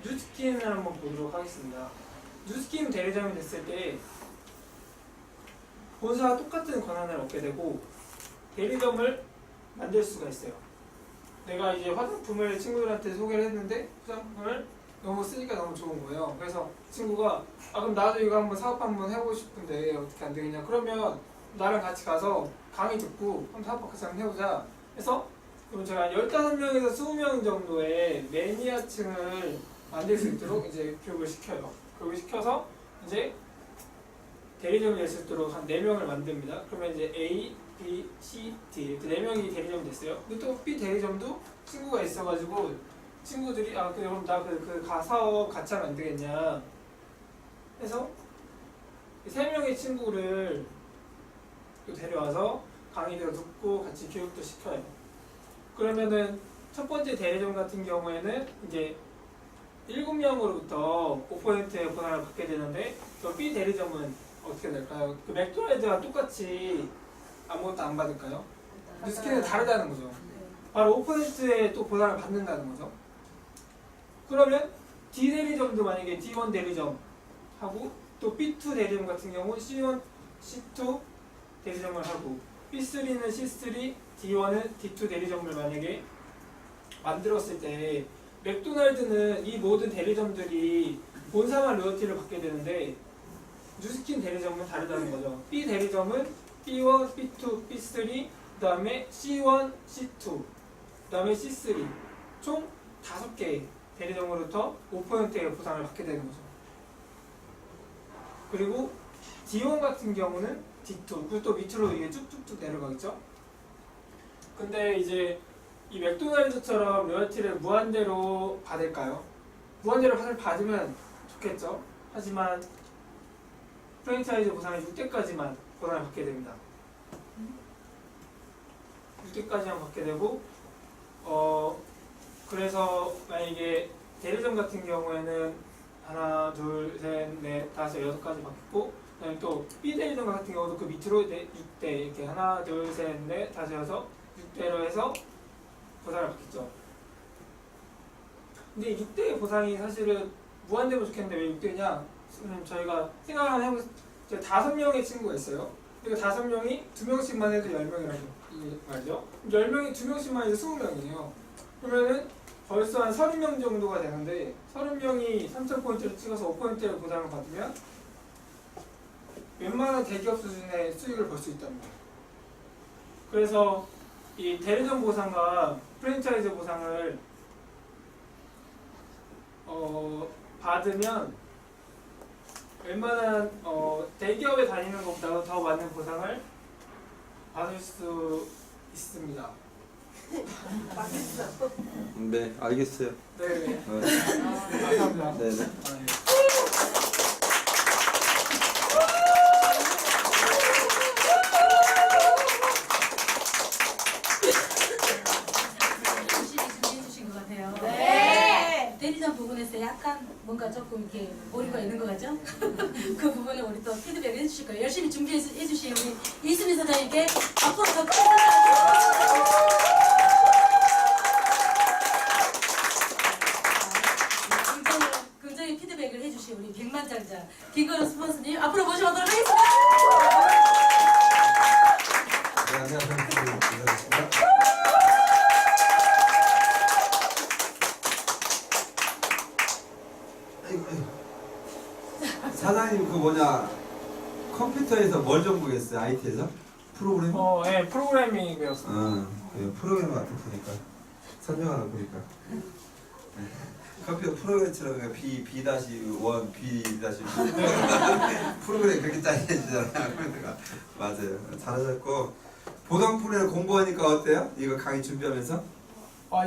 뉴스킨을 한번 보도록 하겠습니다. 뉴스킨 대리점이 됐을 때 본사와 똑같은 권한을 얻게 되고 대리점을 만들 수가 있어요. 내가 이제 화장품을 친구들한테 소개를 했는데 화장품을 너무 쓰니까 너무 좋은 거예요. 그래서 친구가 아 그럼 나도 이거 한번 사업 한번 해보고 싶은데 어떻게 안 되겠냐. 그러면 나랑 같이 가서 강의 듣고 한번 사업 같이 한번 해보자 해서 그럼 제가 15명에서 20명 정도의 매니아층을 만들 수 있도록 이제 교육을 시켜요. 교육을 시켜서 이제 대리점이 될 수 있도록 한 4명을 만듭니다. 그러면 이제 A, B, C, D 이렇게 4명이 대리점이 됐어요. 근데 또 B 대리점도 친구가 있어가지고 친구들이 아 그럼 나 그 사업 같이 하면 안 되겠냐 해서 3명의 3명의 친구를 또 데려와서 강의도 듣고 같이 교육도 시켜요. 그러면은 첫 번째 대리점 같은 경우에는 이제 7명으로부터 5%의 보상을 받게 되는데 또 B 대리점은 어떻게 될까요? 그 맥도날드와 똑같이 아무것도 안 받을까요? 뉴스킨은 다르다는 거죠. 바로 5%의 또 보상을 받는다는 거죠. 그러면 D 대리점도 만약에 D1 대리점 하고 또 B2 대리점 같은 경우 C1, C2 대리점을 하고 B3는 C3, D1은 D2 대리점을 만약에 만들었을 때 맥도날드는 이 모든 대리점들이 본사만 로열티를 받게 되는데 뉴스킨 대리점은 다르다는 거죠. B 대리점은 B1, B2, B3, 그 다음에 C1, C2, 그 다음에 C3 총 5개 대리점으로부터 5%의 보상을 받게 되는 거죠. 그리고 D1 같은 경우는 D2, 그리고 또 밑으로 이게 쭉쭉쭉 내려가겠죠. 근데 이제 이 맥도날드처럼 로열티를 무한대로 받을까요? 무한대로 받으면 좋겠죠. 하지만 프랜차이즈 보상이 6대까지만 보상을 받게 됩니다. 6대까지만 받게 되고 그래서 만약에 대리점 같은 경우에는 하나, 둘, 셋, 넷, 다섯, 6가지 받겠고 그다음에 또 B 대리점 같은 경우도 그 밑으로 6대 이렇게 하나, 둘, 셋, 넷, 다섯, 여섯 6대로 해서 보상을 받겠죠. 근데 이 6대의 보상이 사실은 무한대면 좋겠는데 왜 6대냐? 저희가 생각을 한번 해보세요. 5명의 친구가 있어요. 그러니까 5명이 2명씩만 해도 10명이라고 말이죠. 10명이 2명씩만 해도 20명이에요. 그러면은 벌써 한 30명 정도가 되는데 30명이 3,000포인트를 찍어서 5%를 보상을 받으면 웬만한 대기업 수준의 수익을 벌 수 있다는 거예요. 그래서 이 대리점 보상과 프랜차이즈 보상을 받으면 웬만한 대기업에 다니는 것보다 더 많은 보상을 받을 수 있습니다.
네, 알겠어요.
네,
어,
감사합니다.
네, 네.
아, 네.
열심히 준비해 주신 것 같아요.
네.
대리점 부분에서 약간 뭔가 조금 이렇게 오류가 있는 것 같죠? 그 부분에 우리 또 피드백을 해주실 거예요. 열심히 준비해 주신 우리 이수민 사장님께 앞으로 더 큰 굉장히 피드백을 해주신 우리 백만장자 김건우 스폰서님 앞으로 모셔보도록 하겠습니다.
네, 안녕하세요. 반갑습니다. 아이고, 아이고. 사장님 그 뭐냐 컴퓨터에서 뭘 전공했어요? IT에서? 프로그램?
네, 프로그래밍 배웠습니다.
프로그램 같은 거니까 설명하는 거니까 컴퓨터 프로그램처럼 B-1, B-2 프로그램 그렇게 짜여지잖아요. 그러니까 맞아요. 잘하셨고 보상 프로그램 공부하니까 어때요? 이거 강의 준비하면서?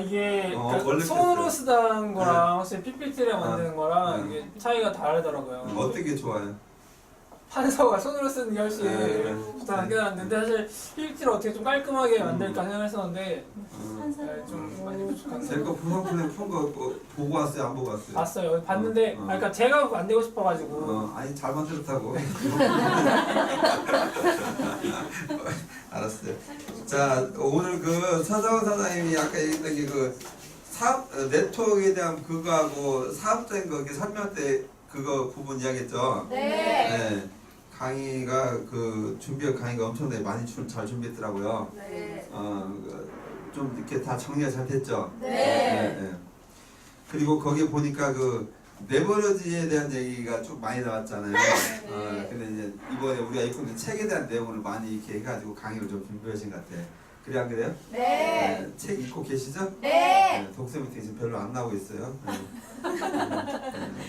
이게
원래
손으로
그랬어요.
쓰던 거랑 확실히 PPT를 만드는 거랑 이게 차이가 다르더라고요.
어떤 게 좋아요?
판서가 손으로 쓰는 게 훨씬
네.
좋다는 깨달았는데 사실 PPT를 어떻게 좀 깔끔하게 만들까 생각했었는데 좀 많이 부족한 거
제가 보상 프로그램 푼거 보고 왔어요? 안 보고 왔어요?
봤어요. 봤는데 그러니까 제가 만들고 싶어가지고
아니 잘 만들었다고. 알았어요. 자 오늘 그 서정원 사장님이 아까 얘기했던 게 그 사업 네트워크에 대한 그거하고 사업적인 거 설명 때 그거 부분 이야기했죠. 네. 강의가 그 준비한 강의가 엄청나게 많이 잘 준비했더라고요.
네.
좀 이렇게 다 정리가 잘 됐죠.
네.
그리고 거기에 보니까 그 레버러지에 대한 얘기가 좀 많이 나왔잖아요. 근데 이제 이번에 우리가 읽고 있는 책에 대한 내용을 많이 이렇게 해가지고 강의를 좀 준비하신 것 같아요. 그래 안 그래요?
네.
책 읽고 계시죠?
네.
독서 미팅 지금 별로 안 나오고 있어요. 많이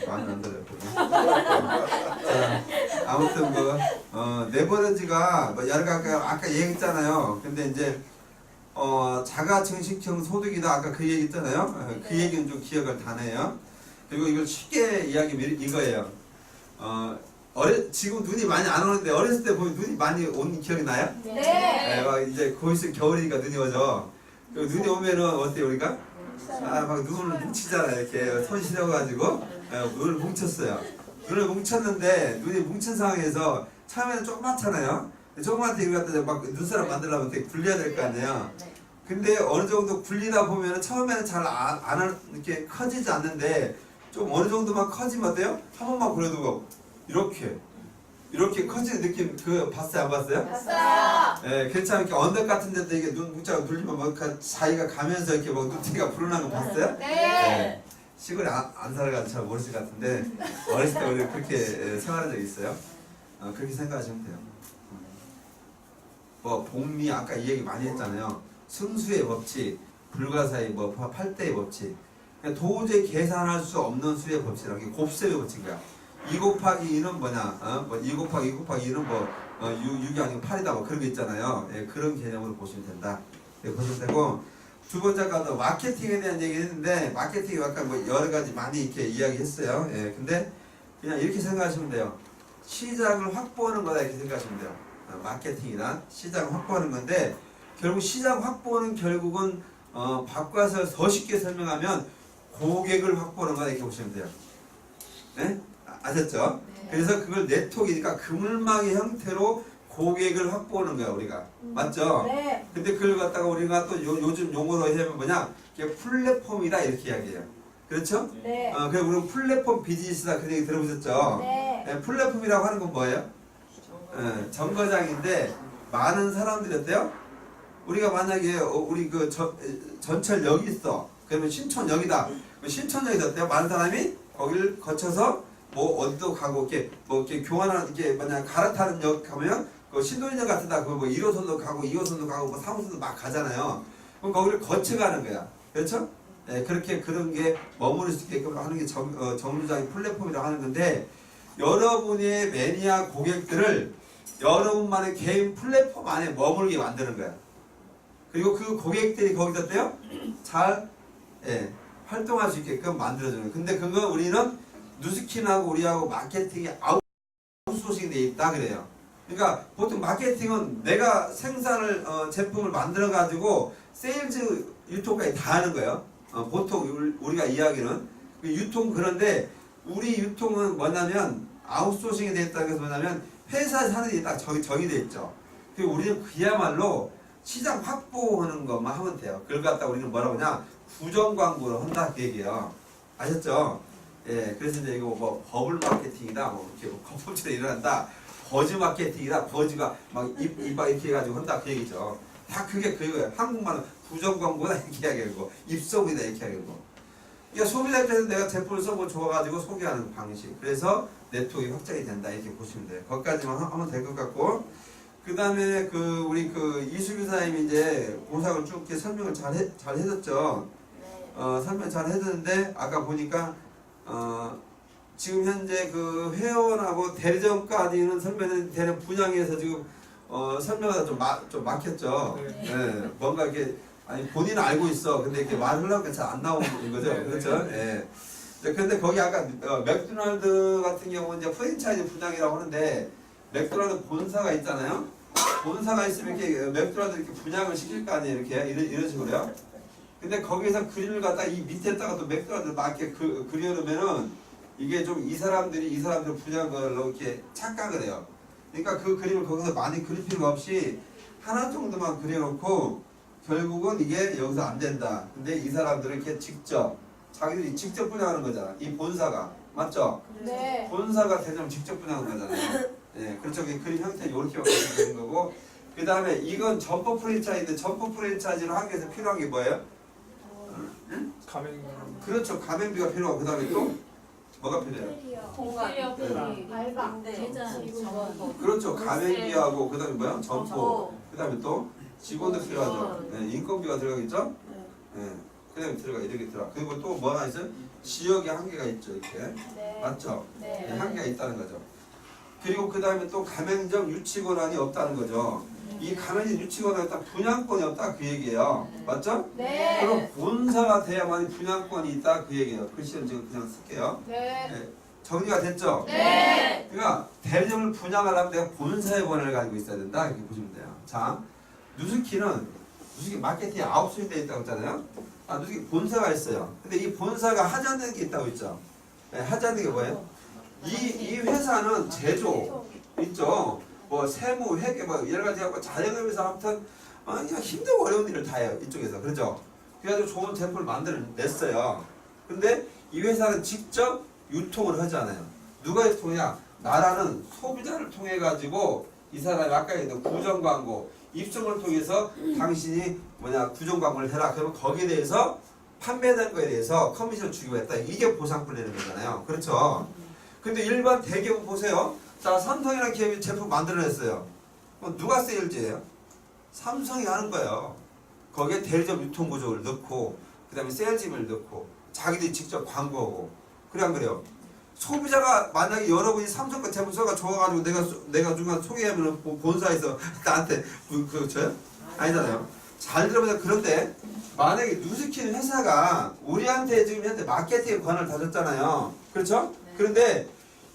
안 들었거든요. 자, 아무튼 레버러지가 뭐 여러 가지 아까 얘기했잖아요. 근데 이제 자가 증식형 소득이다 아까 그 얘기 했잖아요. 그 얘기는 좀 기억을 다 내요. 그리고 이걸 쉽게 이야기하면 이거예요. 지금 눈이 많이 안 오는데 어렸을 때 보면 눈이 많이 온 기억이 나요?
네.
막 이제 곧 있으면 겨울이니까 눈이 오죠. 그 눈이 오면은 어때요 우리가? 막 눈을 뭉치잖아 이렇게 손 시려가지고 눈을 뭉쳤어요. 눈을 뭉쳤는데 눈이 뭉친 상황에서 처음에는 조그맣잖아요. 조그맣게 이거 갖다 막 눈사람 만들려면 되게 굴려야 될 거 아니에요. 근데 어느 정도 굴리다 보면은 처음에는 잘 안 이렇게 커지지 않는데 좀 어느 정도만 커지면 어때요? 한 번만 굴려두고 이렇게 커지는 느낌 그 봤어요 안 봤어요?
봤어요.
예, 괜찮아 이렇게 언덕 같은 데도 이게 눈 뭉쳐가 굴리면 뭐 자기가 가면서 이렇게 뭐 눈티가 불어나는 거 봤어요?
네.
시골에 안 살아가지고 잘 모르실 것 같은데 어렸을 때 우리 그렇게 생활한 적 있어요? 그렇게 생각하시면 돼요. 뭐 복리 아까 이 얘기 많이 했잖아요. 승수의 법칙, 불가사의 뭐 8대의 법칙. 그러니까 도저히 계산할 수 없는 수의 법칙이라는 게 곱셈의 법칙이야. 2 곱하기 2는 뭐냐? 뭐 2 곱하기 2 곱하기 2는 뭐 6이 아니고 8이다 뭐 그런 게 있잖아요. 예, 그런 개념으로 보시면 된다. 예, 보시면 되고 두 번째 가도 마케팅에 대한 얘기를 했는데 마케팅이 약간 뭐 여러 가지 많이 이렇게 이야기했어요. 예, 근데 그냥 이렇게 생각하시면 돼요. 시장을 확보하는 거다 이렇게 생각하시면 돼요. 마케팅이란 시장을 확보하는 건데 결국 시장 확보는 결국은 바꿔서 더 쉽게 설명하면 고객을 확보하는 거다 이렇게 보시면 돼요. 네? 아셨죠? 그래서 그걸 네트워크니까 그물망의 형태로 고객을 확보하는 거야 우리가. 맞죠?
네.
근데 그걸 갖다가 우리가 또 요즘 용어로 하면 뭐냐? 이게 플랫폼이다 이렇게 이야기해요. 그렇죠?
네.
그래서 우리는 플랫폼 비즈니스다 그 얘기 들어보셨죠?
네.
네, 플랫폼이라고 하는 건 뭐예요? 정거장인데 많은 사람들이 어때요? 우리가 만약에 우리 그 전철역이 있어. 그러면 신촌역이다. 신촌역이 어때요? 많은 사람이 거기를 거쳐서 뭐 어디도 가고 이렇게 뭐 이렇게 교환하는 이게 만약 갈아타는 역 가면 그 신도림역 같은다. 그 뭐 1호선도 가고 2호선도 가고 뭐 3호선도 막 가잖아요. 그럼 거기를 거쳐가는 거야. 그렇죠? 네, 그렇게 그런 게 머무를 수 있게끔 하는 게 정류장의 플랫폼이라고 하는 건데 여러분의 매니아 고객들을 여러분만의 개인 플랫폼 안에 머물게 만드는 거야. 그리고 그 고객들이 거기서 어때요? 잘 활동할 수 있게끔 만들어주는 거야. 근데 그거 우리는 누스킨하고 우리하고 마케팅이 아웃소싱이 돼 있다 그래요. 그러니까 보통 마케팅은 내가 생산을 제품을 만들어 가지고 세일즈 유통까지 다 하는 거예요. 보통 우리가 이야기는 유통 그런데 우리 유통은 뭐냐면 아웃소싱이 되어 있다는 것은 뭐냐면 회사에서 하는 일이 딱 정의되어 있죠. 그리고 우리는 그야말로 시장 확보하는 것만 하면 돼요. 그걸 갖다 우리는 뭐라고 하냐 구정 광고를 한다 그 얘기예요. 아셨죠? 예, 그래서 이제 이거 뭐 버블 마케팅이다, 뭐 이렇게 뭐 거품처럼 일어난다, 버즈 마케팅이다, 버즈가 막 입 이렇게 해가지고 한다 그 얘기죠. 다 그게 그거예요. 한국말은 구정 광고다 이렇게 이야기하고 입소문이다 이렇게 이야기하고. 그러니까 소비자 입장에서 내가 제품을 써보고 좋아가지고 소개하는 방식. 그래서 네트워크가 확장이 된다 이렇게 보시면 돼요. 거기까지만 하면 될 것 같고. 그 다음에 우리 이수규 사님이 이제 보상을 쭉 이렇게 설명을 잘 해줬죠. 설명 잘 해줬는데 아까 보니까 지금 현재 그 회원하고 대리점까지는 설명은 되는 분양에서 지금 설명하다 좀 막혔죠. 네. 뭔가 이렇게 아니 본인은 알고 있어. 근데 이렇게 말하려니까 잘 안 나오는 거죠. 그렇죠? 예. 근데 거기 아까 맥도날드 같은 경우는 이제 프랜차이즈 분양이라고 하는데 맥도날드 본사가 있잖아요. 본사가 있으면 이렇게 맥도날드 이렇게 분양을 시킬 거 아니에요. 이렇게 이런 식으로요. 근데 거기서 그림을 갖다 이 밑에다가 또 맥도날드 막 이렇게 그려놓으면은 이게 좀 이 사람들 분양걸로 이렇게 착각을 해요. 그러니까 그 그림을 거기서 많이 그릴 필요가 없이 하나 정도만 그려놓고 결국은 이게 여기서 안 된다. 근데 이 사람들은 이렇게 자기들이 직접 분양하는 거잖아. 이 본사가. 맞죠?
네.
본사가 대장 직접 분양하는 거잖아요. 예, 그렇죠. 그림 형태는 이렇게 되는 거고. 그 다음에 이건 점포 프랜차이즈인데 점포 프랜차이즈로 하기 위해서 필요한 게 뭐예요? 응? 그렇죠. 가맹비가 필요하고 그 다음에 또 뭐가 필요해요?
공간. 알바.
계좌 자원.
그렇죠. 가맹비하고 그 다음에 뭐야? 점포. 그 다음에 또 직원도 필요하죠. 네, 인건비가 들어가겠죠? 네. 그 다음에 이렇게 들어가. 그리고 또 뭐가 있어요? 지역에 한계가 있죠. 이렇게.
네.
맞죠?
네.
네, 한계가 있다는 거죠. 그리고 그 다음에 또 가맹점 유치권한이 없다는 거죠. 이 가맹점 유치권한이 없다, 분양권이 없다 그 얘기예요. 맞죠?
네.
그럼 본사가 돼야만 분양권이 있다 그 얘기예요. 글씨는 지금 그냥 쓸게요.
네.
네. 정리가 됐죠?
네.
그러니까 대리점을 분양하려면 내가 본사의 권한을 가지고 있어야 된다 이렇게 보시면 돼요. 자, 누수키는 마케팅에 아웃소싱 되어 있다고 했잖아요. 누수키 본사가 있어요. 근데 이 본사가 하지 않는 게 있다고 했죠. 네, 하지 않는 게 뭐예요? 이 회사는 제조 있죠. 뭐 세무, 회계 뭐 여러 가지 하고 자영업에서 아무튼 그냥 힘들고 어려운 일을 다 해요. 이쪽에서. 그렇죠? 그래가지고 좋은 제품을 만들어냈어요. 근데 이 회사는 직접 유통을 하잖아요. 누가 유통이냐? 나라는 소비자를 통해 가지고 이 사람이 아까 얘기했던 구정 광고 입점을 통해서 당신이 구정 광고를 해라. 그러면 거기에 대해서 판매된 거에 대해서 커미션 주기로 했다. 이게 보상을 내는 거잖아요. 그렇죠? 근데 일반 대기업 보세요. 자, 삼성이라는 기업이 제품 만들어냈어요. 그럼 누가 세일즈예요? 삼성이 하는 거예요. 거기에 대리점 유통 구조를 넣고 그 다음에 세일즈를 넣고 자기들이 직접 광고하고 그래 안 그래요? 소비자가 만약에 여러분이 삼성 거 제품 써가 좋아가지고 내가 중간 소개하면 본사에서 나한테 줘요? 아니잖아요. 잘 들어보세요. 그런데 만약에 누수키는 회사가 우리한테 지금 현재 마케팅의 권한을 다 줬잖아요. 그렇죠? 그런데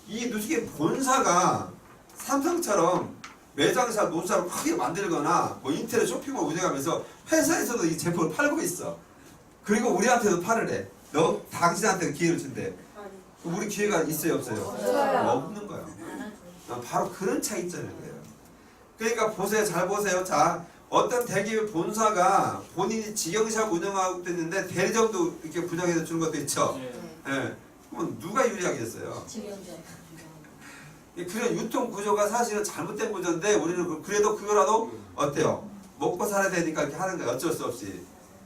이 누수키 본사가 삼성처럼 매장사 노사를 크게 만들거나 뭐 인터넷 쇼핑몰 운영하면서 회사에서도 이 제품을 팔고 있어. 그리고 우리한테도 팔을 해. 너 당신한테 기회를 준대. 우리 기회가 있어요 없어요? 없는 거예요. 바로 그런 차이점인 거예요. 그러니까 보세요. 잘 보세요. 자, 어떤 대기업 본사가 본인이 직영샵 운영하고 있는데 대리점도 이렇게 분양해서 주는 것도 있죠. 예. 그럼 누가 유리하겠어요? 그런 유통 구조가 사실은 잘못된 구조인데 우리는 그래도 그거라도 어때요? 먹고 살아야 되니까 이렇게 하는 거예요. 어쩔 수 없이.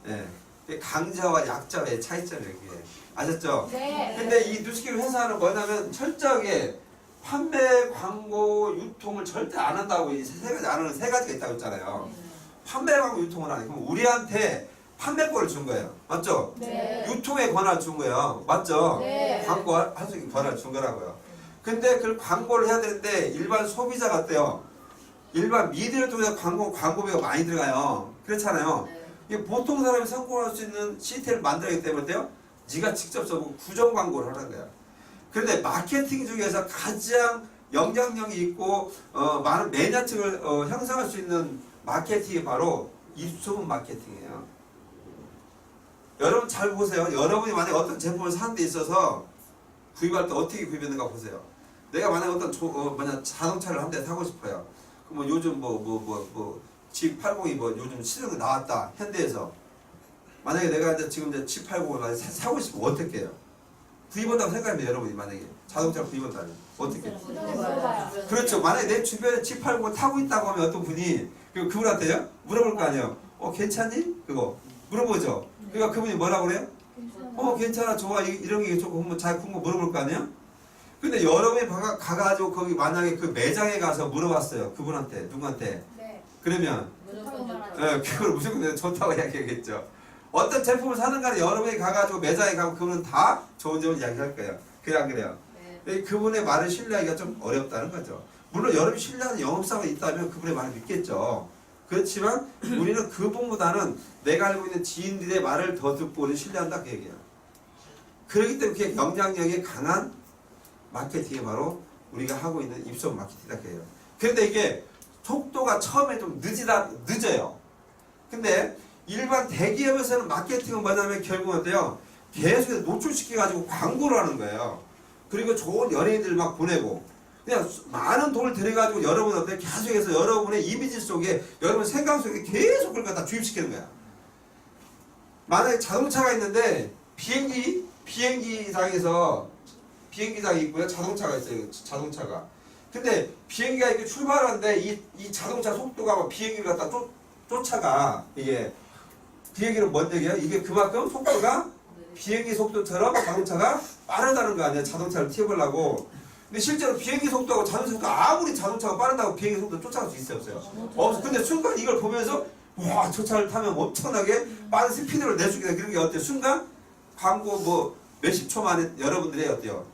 예. 강자와 약자의 차이점이에요. 이게. 아셨죠?
네.
근데 이 누수키 회사는 뭐냐면 철저하게 판매, 광고, 유통을 절대 안 한다고 이 세 가지 안 하는 세 가지가 있다고 했잖아요. 판매, 광고, 유통을 안 해. 그럼 우리한테 판매권을 준 거예요. 맞죠?
네.
유통의 권한을 준 거예요. 맞죠?
네.
광고 할 수 있는 권한을 준 거라고요. 근데 그 광고를 해야 되는데 일반 소비자가 어때요? 일반 미디어를 통해서 광고비가 많이 들어가요. 그렇잖아요. 이게 보통 사람이 성공할 수 있는 시스템을 만들어야기 때문에 어때요? 네가 직접 써보고 구정 광고를 하는 거야. 그런데 마케팅 중에서 가장 영향력이 있고 많은 매니아층을 형성할 수 있는 마케팅이 바로 입소문 마케팅이에요. 여러분 잘 보세요. 여러분이 만약에 어떤 제품을 사는 데 있어서 구입할 때 어떻게 구입했는가 보세요. 내가 만약에 만약 자동차를 한 대 사고 싶어요. 그럼 요즘 G80이 요즘 시중에 나왔다. 현대에서. 만약에 내가 지금 G80을 사고 싶으면 어떻게 해요? 구입한다고 생각하면 여러분이 만약에 자동차를 구입한다면 어떻게 해요? 그렇죠. 만약에 내 주변에 G80을 타고 있다고 하면 어떤 분이 그분한테요? 물어볼 거 아니에요? 괜찮니? 그거 물어보죠. 그러니까 그분이 뭐라고 그래요? 괜찮아 좋아 이런 게 조금 잘 궁금 물어볼 거 아니에요? 근데 여러분이 가가지고 거기 만약에 그 매장에 가서 물어봤어요. 그분한테 누구한테?
네.
그러면 그걸 무조건 좋다고 이야기하겠죠. 어떤 제품을 사는 간에 여러분이 가가지고 매장에 가면 그분은 다 좋은 점을 이야기할 거예요. 그래 안 그래요? 네. 그분의 말을 신뢰하기가 좀 어렵다는 거죠. 물론 여러분이 신뢰하는 영업사가 있다면 그분의 말을 믿겠죠. 그렇지만 우리는 그분보다는 내가 알고 있는 지인들의 말을 더 듣고 우리는 신뢰한다 그 얘기예요. 그렇기 때문에 그게 영향력이 강한 마케팅이 바로 우리가 하고 있는 입소문 마케팅이다 그 얘기예요. 그런데 이게 속도가 처음에 좀 늦어요. 근데 일반 대기업에서는 마케팅은 뭐냐면 결국은 어때요? 계속해서 노출시켜가지고 광고를 하는 거예요. 그리고 좋은 연예인들 막 보내고 그냥 많은 돈을 들여가지고 여러분 어때 계속해서 여러분의 이미지 속에 여러분 생각 속에 계속 그걸 갖다 주입시키는 거야. 만약에 자동차가 있는데 비행기장이 있고요. 자동차가 있어요. 자동차가. 근데 비행기가 이렇게 출발하는데 이 자동차 속도가 비행기를 갖다 쫓아가. 이게 그 얘기는 뭔 얘기야? 이게 그만큼 속도가 비행기 속도처럼 자동차가 빠르다는 거 아니야? 자동차를 튀어보려고. 근데 실제로 비행기 속도하고 자동차 속도가 아무리 자동차가 빠르다고 비행기 속도 쫓아갈 수 있어요? 없어요? 없어. 근데 순간 이걸 보면서 와, 저 차를 타면 엄청나게 빠른 스피드를 내주겠다. 그런 게 어때요? 순간 광고 몇십 초 만에 여러분들이 어때요?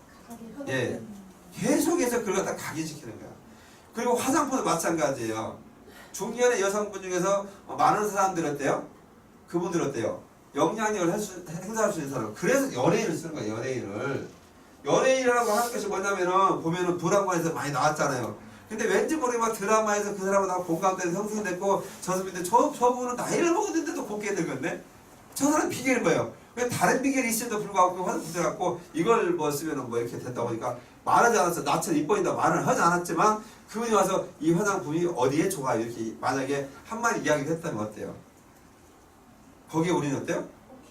예. 계속해서 그걸 갖다 각인시키는 거야. 그리고 화장품도 마찬가지예요. 중년의 여성분 중에서 많은 사람들 어때요? 그분들 어때요? 영향력을 행사할 수 있는 사람. 그래서 연예인을 쓰는 거예요. 연예인을. 연예인이라고 하는 것이 뭐냐면은 보면은 드라마에서 많이 나왔잖아요. 근데 왠지 모르게 드라마에서 그 사람하고 공감대가 형성됐고 저 사람인데 저분은 나이를 먹었는데도 곱게 늙었네? 저 사람 비결이 뭐예요? 왜 다른 비결이 있음에도 불구하고 그 화장품 들어갖고 이걸 뭐 쓰면은 뭐 이렇게 된다 보니까 말하지 않았어. 나처럼 이뻐진다 말을 하지 않았지만 그분이 와서 이 화장품이 어디에 좋아요? 이렇게 만약에 한마디 이야기를 했다면 어때요? 거기에 우리는 어때요?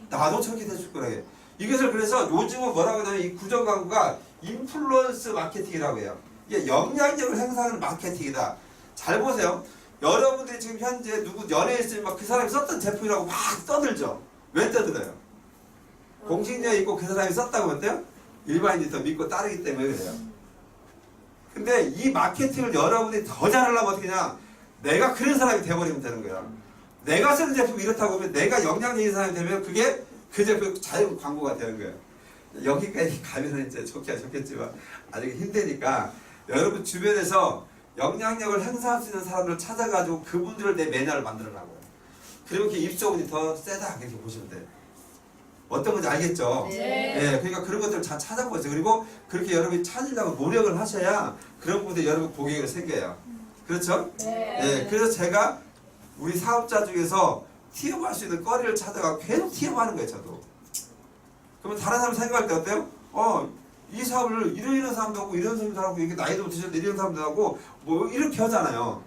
나도 저렇게 해줄 거라게. 이것을 그래서 요즘은 뭐라고 하냐면 이 구정 광고가 인플루언스 마케팅이라고 해요. 이게 영향력을 행사하는 마케팅이다. 잘 보세요. 여러분들이 지금 현재 누구 연예인 있으면 막 그 사람이 썼던 제품이라고 막 떠들죠. 왜 떠들어요? 공식력 있고 그 사람이 썼다고 어때요? 일반인이 더 믿고 따르기 때문에 그래요. 근데 이 마케팅을 여러분들이 더 잘하려면 어떻게 하냐? 내가 그런 사람이 돼버리면 되는 거야. 내가 쓰는 제품이 이렇다고 하면 내가 영향력 있는 사람이 되면 그게 그 제품 자연 광고가 되는 거예요. 여기까지 가면은 이제 좋겠지만 아직 힘드니까 여러분 주변에서 영향력을 행사할 수 있는 사람들을 찾아가지고 그분들을 내 매너를 만들어라고요. 그리고 그 입소문이 더 세다 이렇게 보시면 돼요. 어떤 건지 알겠죠?
네.
그러니까 그런 것들을 잘 찾아보세요. 그리고 그렇게 여러분이 찾으려고 노력을 하셔야 그런 분들이 여러분 고객으로 생겨요. 그렇죠?
네.
그래서 제가 우리 사업자 중에서 티업할 수 있는 거리를 찾아가 계속 티업하는 거예요, 저도. 그러면 다른 사람 생각할 때 어때요? 이 사업을 이런 사람도 하고 이런 사람도 하고 이게 나이도 드셨는데 이런 사람도 하고 뭐 이렇게 하잖아요.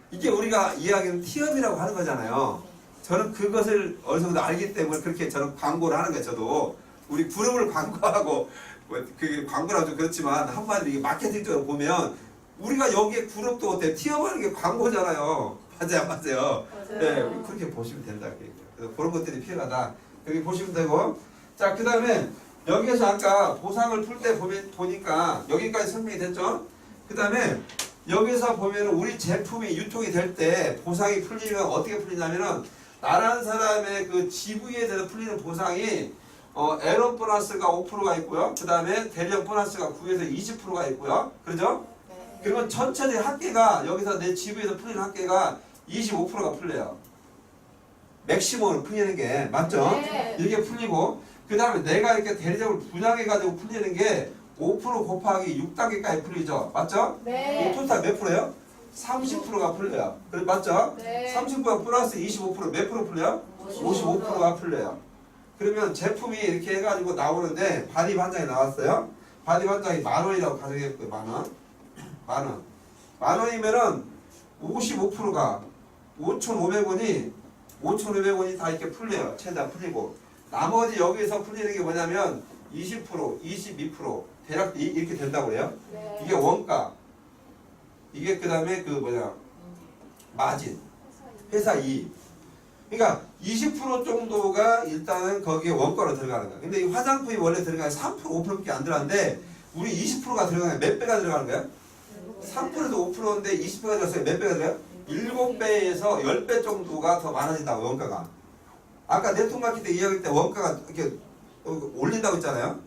이게 우리가 이야기하는 티업이라고 하는 거잖아요. 저는 그것을 어느 정도 알기 때문에 그렇게 저는 광고를 하는 거예요. 저도 우리 그룹을 광고하고 뭐 그게 광고라고 좀 그렇지만 한마디로 이게 마케팅적으로 보면 우리가 여기에 그룹도 어때 티업하는 게 광고잖아요. 맞아요. 네, 그렇게 보시면 된다. 그래서 그런 것들이 필요하다. 여기 보시면 되고 자 그 다음에 여기에서 아까 보상을 풀 때 보니까 여기까지 설명이 됐죠. 그 다음에 여기서 보면 우리 제품이 유통이 될 때 보상이 풀리면 어떻게 풀리냐면은 나란 사람의 그 GV에 대해서 풀리는 보상이 에러 보너스가 5%가 있고요. 그 다음에 대리점 보너스가 9에서 20%가 있고요. 그렇죠? 그러면 전체적인 합계가 여기서 내 GV에서 풀리는 합계가 25%가 풀려요. 맥시멈으로 풀리는 게 맞죠?
네.
이렇게 풀리고 그 다음에 내가 이렇게 대리점을 분양해가지고 풀리는 게 5% 곱하기 6단계까지 풀리죠. 맞죠?
네.
이 토탈 몇 프로예요? 30%가 풀려요. 그래 맞죠?
네.
30% 플러스 25%몇 프로 풀려요? 55%가 풀려요. 그러면 제품이 이렇게 해가지고 나오는데 반입 한 장이 나왔어요. 반입 한 장이 10,000원이라고 가정했고요. 10,000원. 10,000원. 10,000원이면은 55%가 5,500원이 다 이렇게 풀려요. 최대한 풀리고. 나머지 여기서 풀리는 게 뭐냐면 20%, 22% 대략 이렇게 된다고 그래요.
네.
이게 원가. 이게 그 다음에 마진. 회사 이익. 그러니까 20% 정도가 일단은 거기에 원가로 들어가는 거야. 근데 이 화장품이 원래 들어가는 3%, 5%밖에 안 들어가는데 우리 20%가 들어가는 거야. 몇 배가 들어가는 거야? 3%에서 5%인데 20배가 들어갔어요. 몇 배가 들어가요? 7배에서 10배 정도가 더 많아진다고 원가가. 아까 네트워크 이야기할 때 원가가 이렇게 올린다고 했잖아요.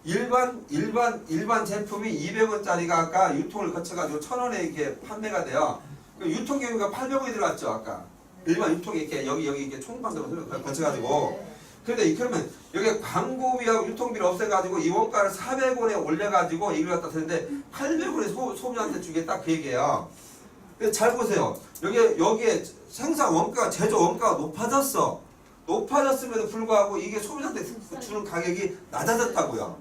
일반 제품이 200원짜리가 아까 유통을 거쳐가지고 1,000원에 이렇게 판매가 돼요. 그 유통기금가 800원이 들어갔죠 아까. 일반 유통이 이렇게 여기 이렇게 총판으로 거쳐가지고. 그런데 그러면 여기 광고비하고 유통비를 없애가지고 이 원가를 400원에 올려가지고 이걸 갖다 드는데 800원에 소비자한테 주겠다 그 얘기예요. 잘 보세요. 여기에 생산 원가가 제조 원가가 높아졌어. 높아졌음에도 불구하고 이게 소비자한테 주는 가격이 낮아졌다고요.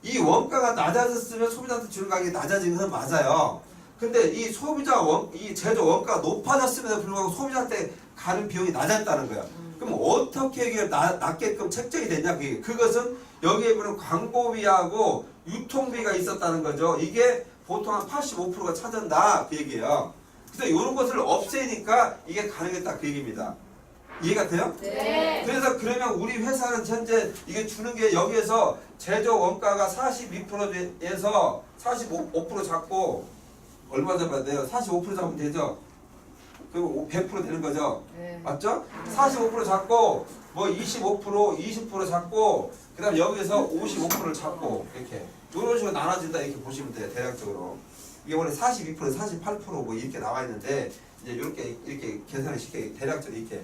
이 원가가 낮아졌으면 소비자한테 주는 가격이 낮아진 것은 맞아요. 근데 이 이 제조 원가가 높아졌음에도 불구하고 소비자한테 가는 비용이 낮았다는 거야. 그럼 어떻게 이게 낮게끔 책정이 됐냐? 그것은 여기에 보면 광고비하고 유통비가 있었다는 거죠. 이게 보통 한 85%가 차지한다 그 얘기예요. 그래서 이런 것을 없애니까 이게 가능했다 그 얘기입니다. 이해가 돼요?
네.
그래서 그러면 우리 회사는 현재 이게 주는 게 여기에서 제조 원가가 42%에서 45% 잡고 얼마 잡아야 돼요? 45% 잡으면 되죠? 그리고 100% 되는 거죠?
네.
맞죠? 45% 잡고 뭐 25%, 20% 잡고 그 다음에 여기서 55%를 잡고 이렇게 이런 식으로 나눠진다 이렇게 보시면 돼요. 대략적으로. 이게 원래 42%, 48% 뭐 이렇게 나와 있는데 이제 이렇게 계산을 시켜 대략적으로 이렇게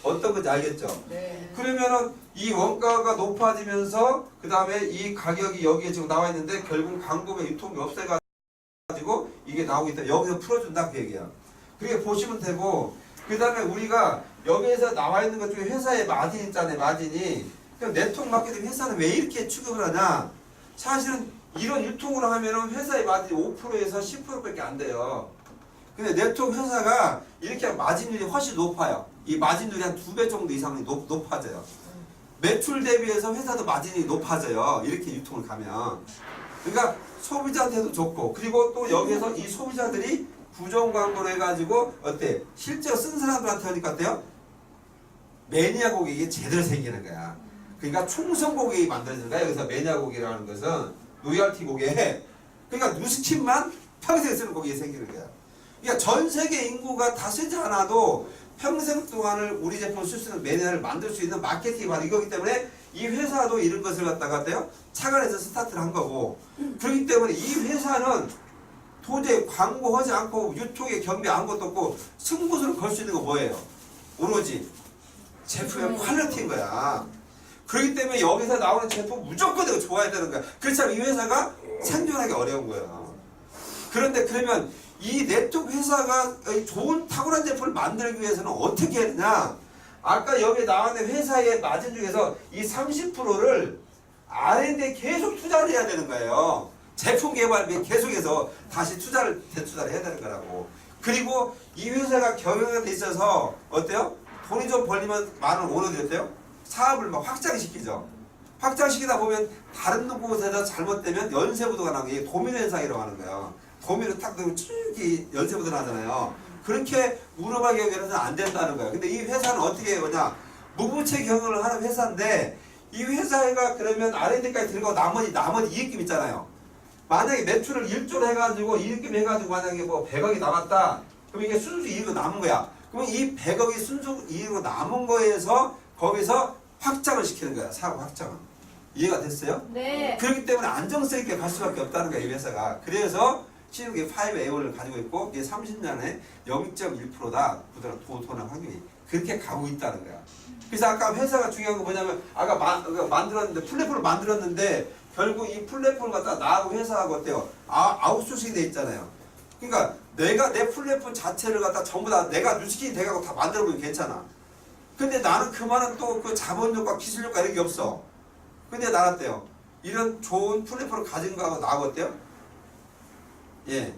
어떤 건지 알겠죠?
네.
그러면은 이 원가가 높아지면서 그 다음에 이 가격이 여기에 지금 나와 있는데 결국 광고의 유통이 없애가지고 이게 나오고 있다. 여기서 풀어준다 그 얘기야. 그렇게 보시면 되고 그 다음에 우리가 여기에서 나와 있는 것 중에 회사의 마진 있잖아요. 마진이. 그럼 네트워크 마케팅 회사는 왜 이렇게 취급을 하냐? 사실은 이런 유통으로 하면은 회사의 마진이 5%에서 10%밖에 안 돼요. 근데 네트워크 회사가 이렇게 하면 마진율이 훨씬 높아요. 이 마진율이 한 2배 정도 이상이 높아져요. 매출 대비해서 회사도 마진이 높아져요. 이렇게 유통을 가면. 그러니까 소비자한테도 좋고 그리고 또 여기에서 이 소비자들이 부정 광고를 해가지고 어때? 실제로 쓴 사람들한테 하니까 어때요? 매니아 고객이 제대로 생기는 거야. 그러니까 충성 고객이 만들어지는 거야. 여기서 매니아 고객이라는 것은 로열티 고객. 그러니까 누스킨만 평생 쓰는 고객이 생기는 거야. 그러니까 전 세계 인구가 다 쓰지 않아도 평생 동안을 우리 제품을 쓸 수 있는 매니아를 만들 수 있는 마케팅이 바로 이거기 때문에 이 회사도 이런 것을 갖다가 어때요? 착안해서 스타트를 한 거고 그렇기 때문에 이 회사는 도저히 광고하지 않고 유통에 경비 아무것도 없고 승부수를 걸 수 있는 거 뭐예요? 오로지 제품의 퀄리티인 거야. 그렇기 때문에 여기서 나오는 제품 무조건 내가 좋아야 되는 거야. 그렇지 않으면 이 회사가 생존하기 어려운 거야. 그런데 그러면 이 네트워크 회사가 좋은 탁월한 제품을 만들기 위해서는 어떻게 해야 되냐? 아까 여기 나왔는 회사의 마진 중에서 이 30%를 R&D에 계속 투자를 해야 되는 거예요. 제품 개발비에 계속해서 다시 대투자를 해야 되는 거라고. 그리고 이 회사가 경영에 있어서 어때요? 돈이 좀 벌리면 많은 오너들이 어때요? 사업을 막 확장시키죠. 확장시키다 보면 다른 곳에서 잘못되면 연쇄부도가 나는 게 도미노 현상이라고 하는 거예요. 도미노 탁 들고 쭉 연쇄부도 나잖아요. 그렇게 무너하게 경영해서는 안 된다는 거예요. 근데 이 회사는 어떻게 해야 하냐? 무부채 경영을 하는 회사인데 이 회사가 그러면 R&D까지 들고 나머지 이익금 있잖아요. 만약에 매출을 1조로 해가지고 이익금 해가지고 만약에 뭐 100억이 남았다. 그럼 이게 순수 이익으로 남은 거야. 그럼 이 100억이 순수 이익으로 남은 거에서 거기서 확장을 시키는 거야. 사업 확장을. 이해가 됐어요?
네.
그렇기 때문에 안정성 있게 갈 수밖에 없다는 거야. 이 회사가. 그래서 신흥기 5A1을 가지고 있고 이게 30년에 0.1%다. 도통할 확률이. 그렇게 가고 있다는 거야. 그래서 아까 회사가 중요한 거 뭐냐면 아까 만들었는데 플랫폼을 만들었는데 결국 이 플랫폼을 갖다 나하고 회사하고 어때요? 아웃소싱이 돼 있잖아요. 그러니까 내가 내 플랫폼 자체를 갖다 전부 다 내가 누스킨이 돼가고 다 만들어보면 괜찮아. 근데 나는 그만한 또 그 자본력과 기술력과 이런 게 없어. 근데 나는 어때요? 이런 좋은 플랫폼을 가진 거하고 나하고 어때요? 예.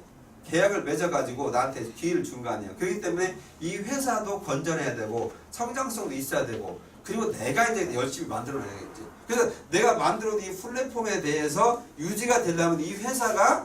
계약을 맺어가지고 나한테 기회를 준 거 아니에요. 그렇기 때문에 이 회사도 건전해야 되고 성장성도 있어야 되고 그리고 내가 이제 열심히 만들어내야겠지. 그래서 내가 만들어둔 이 플랫폼에 대해서 유지가 되려면 이 회사가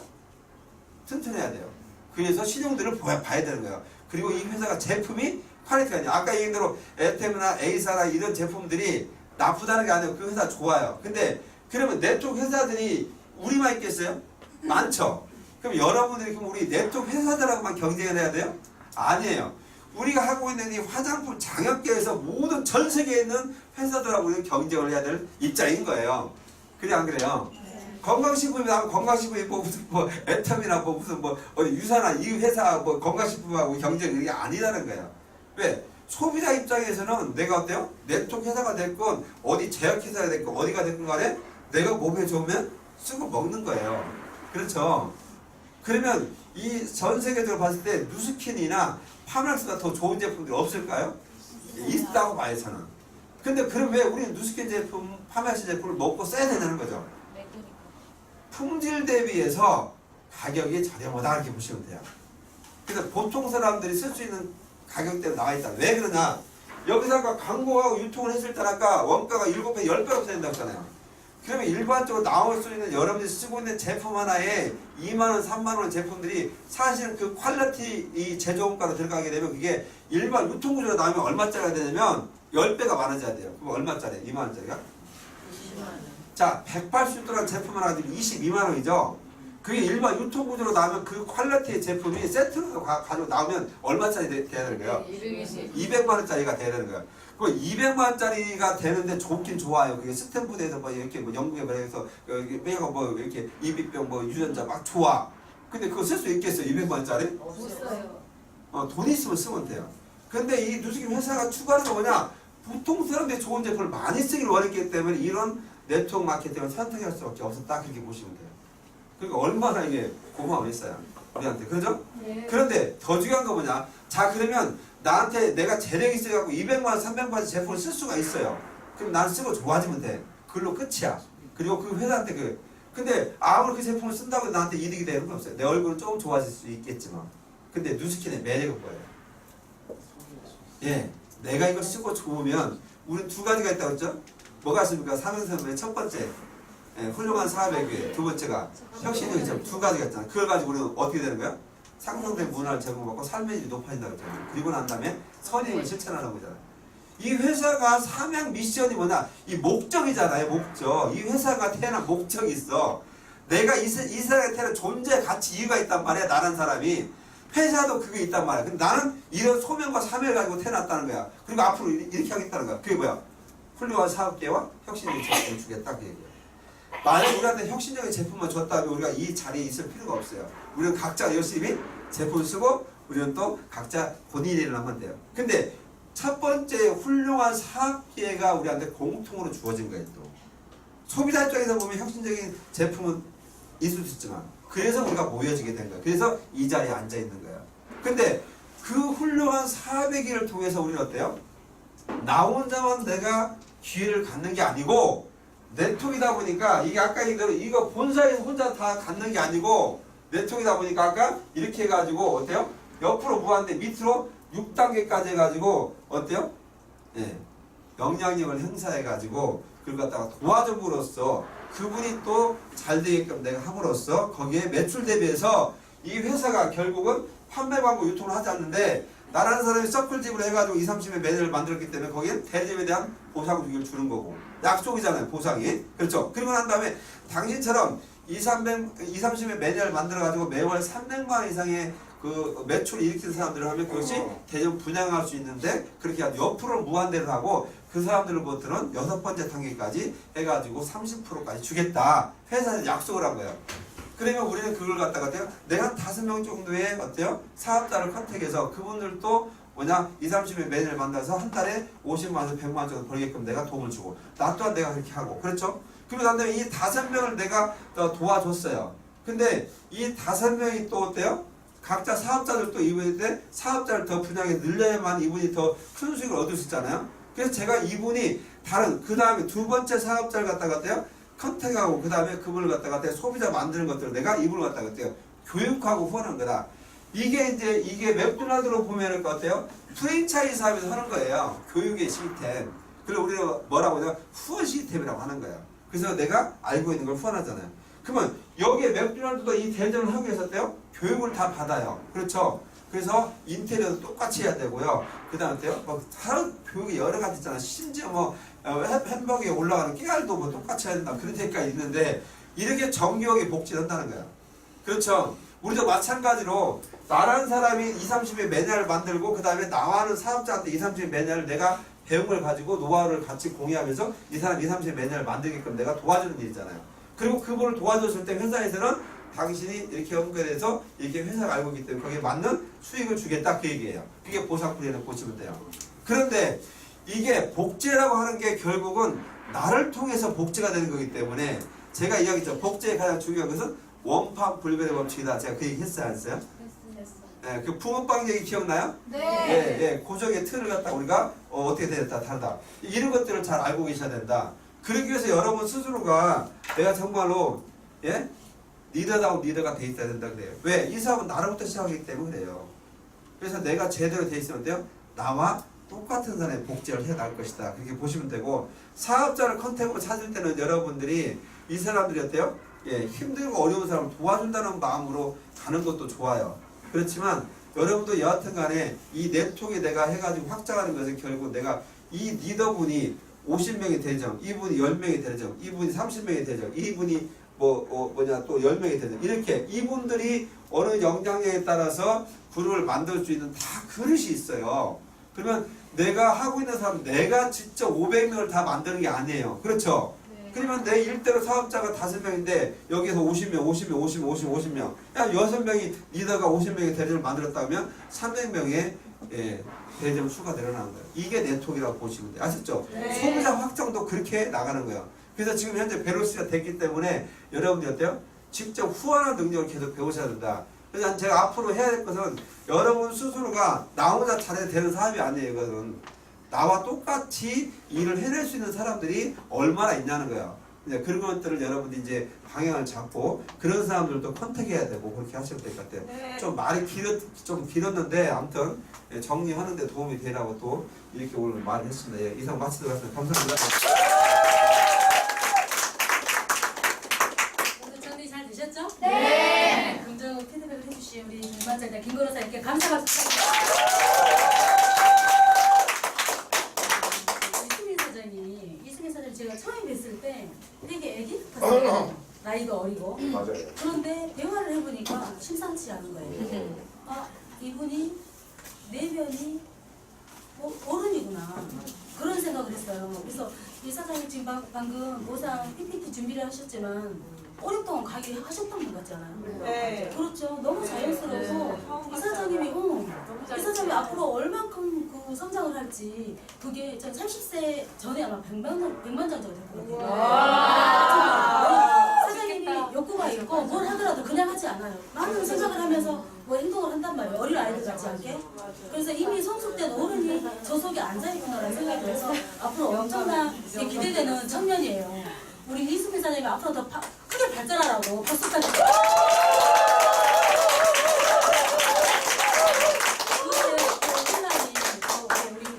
튼튼해야 돼요. 그래서 신용들을 봐야 되는 거예요. 그리고 이 회사가 제품이 퀄리티가 아니야. 아까 얘기한 대로 에템이나 A사나 이런 제품들이 나쁘다는 게 아니고 그 회사 좋아요. 근데 그러면 네트워크 회사들이 우리만 있겠어요? 많죠. 그럼 여러분들이 그럼 우리 네트워크 회사들하고만 경쟁을 해야 돼요? 아니에요. 우리가 하고 있는 이 화장품 장혁계에서 모든 전 세계에 있는 회사들하고 우리는 경쟁을 해야 될 입장인 거예요. 그래 안 그래요? 건강식품이나 건강식품이 뭐 무슨 뭐 애텀이나 뭐 무슨 뭐 어디 유사나 이 회사 뭐 건강식품하고 경쟁이 아니라는 거예요. 왜? 소비자 입장에서는 내가 어때요? 네트워크 회사가 됐건 어디 제약회사가 됐건 어디가 됐건 간에 내가 몸에 좋으면 쓰고 먹는 거예요. 그렇죠? 그러면 이 전 세계적으로 봤을 때 누스킨이나 파멜스가 더 좋은 제품들이 없을까요? 있다고 봐요 저는. 근데 그럼 왜 우리는 누스킨 제품, 파멜스 제품을 먹고 써야 되냐는 거죠. 품질 대비해서 가격이 저렴하다 이렇게 보시면 돼요. 그래서 보통 사람들이 쓸 수 있는 가격대로 나와 있다. 왜 그러냐? 여기서 아까 광고하고 유통을 했을 때 아까 원가가 7배, 10배가 된다고 했잖아요. 그러면 일반적으로 나올 수 있는 여러분들이 쓰고 있는 제품 하나에 2만원, 3만원 제품들이 사실은 그 퀄리티 이 제조원가로 들어가게 되면 그게 일반 유통구조로 나오면 얼마짜리가 되냐면 10배가 많아져야 돼요. 그럼 얼마짜리? 2만원짜리가?
20만원.
자, 180도라는 제품 하나 가지고 22만원이죠. 그게 일반 유통구조로 나오면 그 퀄리티의 제품이 세트로 가지고 나오면 얼마짜리 돼야 되는 거예요?
220.
200만원짜리가 돼야 되는 거예요. 그 200만원짜리가 되는데 좋긴 좋아요. 그게 스탠포드에서 뭐 이렇게 뭐 영국에 말해서 빼고 뭐 이렇게 이비병 뭐 유전자 막 좋아. 근데 그거 쓸 수 있겠어요? 200만원짜리?
없어요.
돈 있으면 쓰면 돼요. 근데 이 누수김 회사가 추구하는 거 뭐냐? 보통 사람들이 좋은 제품을 많이 쓰길 원했기 때문에 이런 네트워크 마케팅을 선택할 수밖에 없었다. 그렇게 보시면 돼요. 그러니까 얼마나 이게 고마워했어요. 우리한테. 그죠?
네.
그런데 더 중요한 거 뭐냐? 자, 그러면 나한테 내가 재력이 있어갖고 200만 원, 300만 원 제품을 쓸 수가 있어요. 그럼 난 쓰고 좋아지면 돼. 그걸로 끝이야. 그리고 그 회사한테 근데 아무리 그 제품을 쓴다고 해도 나한테 이득이 되는 건 없어요. 내 얼굴은 조금 좋아질 수 있겠지만. 근데 누스킨의 매력은 뭐예요? 예. 내가 이걸 쓰고 좋으면 우리는 두 가지가 있다고 했죠? 뭐가 있습니까? 삼형선의 첫 번째. 예, 훌륭한 사업의 기회. 두 번째가 혁신적인 점. 두 가지가 있잖아. 그걸 가지고 우리는 어떻게 되는 거야? 상승된 문화를 제공받고 삶의 질이 높아진다고 했잖아요. 그리고 난 다음에 선임을 실천하는 거잖아요. 이 회사가 사명 미션이 뭐냐? 이 목적이잖아요. 목적. 이 회사가 태어난 목적이 있어. 내가 이 세상에 태어난 존재 가치 이유가 있단 말이야. 나란 사람이. 회사도 그게 있단 말이야. 근데 나는 이런 소명과 사명을 가지고 태어났다는 거야. 그리고 앞으로 이렇게 하겠다는 거야. 그게 뭐야? 훌륭한 사업계와 혁신적인 제품을 주겠다. 그 얘기야. 만약 우리한테 혁신적인 제품만 줬다면 우리가 이 자리에 있을 필요가 없어요. 우리는 각자 열심히 제품을 쓰고 우리는 또 각자 본인 일을 하면 돼요. 근데 첫 번째 훌륭한 사업 기회가 우리한테 공통으로 주어진 거예요. 또 소비자 입장에서 보면 혁신적인 제품은 있을 수 있지만 그래서 우리가 모여지게 된 거예요. 그래서 이 자리에 앉아 있는 거예요. 근데 그 훌륭한 사업의 기회를 통해서 우리는 어때요? 나 혼자만 내가 기회를 갖는 게 아니고 네트워크이다 보니까 이게 아까 얘기대로 이거 본사에서 혼자 다 갖는 게 아니고 네트워크이다 보니까 아까 이렇게 해가지고 어때요? 옆으로 무한대 밑으로 6단계까지 해가지고 어때요? 예, 영향력을 행사해가지고 그걸 갖다가 도와줌으로써 그분이 또 잘 되게끔 내가 함으로써 거기에 매출 대비해서 이 회사가 결국은 판매 광고 유통을 하지 않는데 나라는 사람이 서클집을 해가지고 2, 30의 매니저를 만들었기 때문에 거기엔 대리점에 대한 보상을 주는 거고 약속이잖아요. 보상이. 그렇죠. 그리고 난 다음에 당신처럼 2, 30의 매니저를 만들어가지고 매월 300만 원 이상의 그 매출을 일으키는 사람들을 하면 그것이 대전 분양할 수 있는데 그렇게 아주 옆으로 무한대를 하고 그 사람들로부터는 6번째 단계까지 해가지고 30%까지 주겠다. 회사에서 약속을 한 거예요. 그러면 우리는 그걸 갖다가 내가 한 5명 정도의 어때요? 사업자를 컨택해서 그분들도 뭐냐 2, 30의 매니저를 만나서 한 달에 50만 원에서 100만 원 정도 벌게끔 내가 도움을 주고 나 또한 내가 그렇게 하고 그렇죠? 그리고 난 다음에 이 5명을 내가 도와줬어요. 근데 이 5명이 또 어때요? 각자 사업자들도 이분한테 사업자를 더 분양해 늘려야만 이분이 더 큰 수익을 얻을 수 있잖아요. 그래서 제가 이분이 다른 그 다음에 두 번째 사업자를 갖다가 컨택하고 그 다음에 그분을 갖다가 소비자 만드는 것들을 내가 이분을 갖다가 교육하고 후원한 거다. 이게 맥도날드로 보면은 어때요? 프랜차이즈 사업에서 하는 거예요. 교육의 시스템. 그리고 우리는 뭐라고 하냐? 후원 시스템이라고 하는 거예요. 그래서 내가 알고 있는 걸 후원하잖아요. 그러면 여기에 맥도날드도 이 대전을 하기 위해서 어때요? 교육을 다 받아요. 그렇죠? 그래서 인테리어도 똑같이 해야 되고요. 그 다음에 뭐 다른 교육이 여러 가지 있잖아요. 심지어 뭐 햄버거에 올라가는 깨알도 뭐 똑같이 해야 된다. 그런 데가 있는데 이렇게 정교하게 복지를 한다는 거야. 그렇죠? 우리도 마찬가지로 나라는 사람이 2, 30의 매뉴얼을 만들고 그 다음에 나와는 사업자한테 2, 30의 매뉴얼을 내가 배운 걸 가지고 노하우를 같이 공유하면서 이 사람 2, 30의 매뉴얼을 만들게끔 내가 도와주는 일이잖아요. 그리고 그분을 도와줬을 때 회사에서는 당신이 이렇게 연결해서 이렇게 회사가 알고 있기 때문에 거기에 맞는 수익을 주겠다 그 얘기예요. 그게 보상풀이라고 보시면 돼요. 그런데 이게 복제라고 하는 게 결국은 나를 통해서 복제가 되는 거기 때문에 제가 이야기했죠. 복제의 가장 중요한 것은 원판 불변의 법칙이다. 제가 그 얘기 했어요 안 했어요? 네, 그 붕어빵 얘기 기억나요?
네.
예, 예, 고정의 틀을 갖다 우리가 어떻게 되었다 다르다. 이런 것들을 잘 알고 계셔야 된다. 그러기 위해서 여러분 스스로가 내가 정말로 예? 리더다운 리더가 돼 있어야 된다 그래요. 왜? 이 사업은 나로부터 시작하기 때문에 그래요. 그래서 내가 제대로 돼 있으면 돼요. 나와 똑같은 사람의 복제를 해 나갈 것이다. 그렇게 보시면 되고 사업자를 컨택으로 찾을 때는 여러분들이 이 사람들이 어때요? 예, 힘들고 어려운 사람을 도와준다는 마음으로 가는 것도 좋아요. 그렇지만 여러분도 여하튼 간에 이 네트워크에 내가 해가지고 확장하는 것은 결국 내가 이 리더분이 50명이 되죠. 이분이 10명이 되죠. 이분이 30명이 되죠. 이분이 또 10명이 되죠. 이렇게 이분들이 어느 영향력에 따라서 그룹을 만들 수 있는 다 그릇이 있어요. 그러면 내가 하고 있는 사람 내가 직접 500명을 다 만드는 게 아니에요. 그렇죠? 그러면 내 일대로 사업자가 5명인데 여기서 50명. 야 6명이 리더가 50명의 대리점을 만들었다면 300명의 대리점 수가 늘어나는 거예요. 이게 네트워크라고 보시면 돼요. 아셨죠? 소비자 확장도 그렇게 나가는 거예요. 그래서 지금 현재 베로스가 됐기 때문에 여러분들 어때요? 직접 후원하는 능력을 계속 배우셔야 된다. 그래서 제가 앞으로 해야 될 것은 여러분 스스로가 나 혼자 잘해도 되는 사업이 아니에요. 이것은 나와 똑같이 일을 해낼 수 있는 사람들이 얼마나 있냐는 거예요. 이제 그런 것들을 여러분들이 이제 방향을 잡고 그런 사람들도 컨택해야 되고 그렇게 하시면 될 것 같아요. 좀 말이 좀 길었는데 아무튼 정리하는 데 도움이 되라고 또 이렇게 오늘 말을 했습니다. 예, 이상 마치도록 하겠습니다. 감사합니다.
오늘 정리 잘 되셨죠?
네.
긍정적으로 피드백을 해주신 우리 백만장자 김건호사님께 감사 박수드립니다. 이수민 사장님 제가 처음 뵀을 때 되게 애기 같았어요. 나이도 어리고.
맞아요.
그런데 대화를 해보니까 심상치 않은 거예요. 아, 이분이 내면이 어른이구나. 그런 생각을 했어요. 그래서 이 사장님 지금 방금 모상 PPT 준비를 하셨지만 오랫동안 가게 하셨던 분 같지 않아요?
네.
그렇죠. 너무 자연스러워서 이 사장님이 이 사장님이 앞으로 얼만큼 그 성장을 할지 그게 전 30세 전에 아마 100만 장자가 될 것 같아요. 사장님이 욕구가 있고 뭘 하더라도 그냥 하지 않아요. 많은 생각을 하면서 뭐 행동을 한단 말이에요. 어린 아이들 같지 않게. 그래서 이미 성숙된 어른이 저 속에 앉아있구나라는 생각이 들어서 앞으로 엄청나게 기대되는 청년이에요. 우리 이수민 사장님이 앞으로 더 크게 발전하라고 박수까지.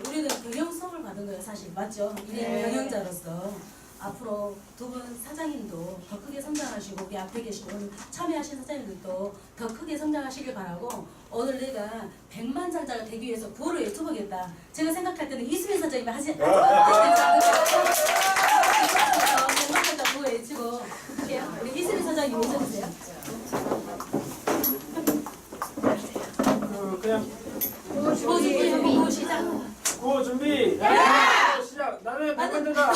우리는 경영 수업을 받은 거예요, 사실 맞죠? 일인 경영자로서 앞으로 두 분 사장님도 더 크게 성장하시고 우리 앞에 계시고 참여하신 사장님들도 더 크게 성장하시길 바라고 오늘 내가 100만 장자가 되기 위해서 구호를 외쳐보겠다. 제가 생각할 때는 이수민 사장님이 하지 않을까. 100만 장자 구호 외치고 할게요. 우리 이수민 사장님 외쳐주세요.
그냥
구호 시작.
구호 준비. 시작. 나는 백만장자.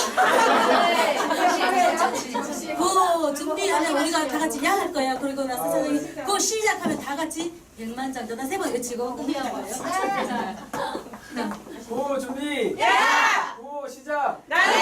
구 준비하면 우리가 다 같이 야 할 거야. 그리고 나서 사장님이 구 시작하면 다 같이 100만 장자다 3번 외치고 끝내는 거예요.
구호 준비. 구호 시작.
나는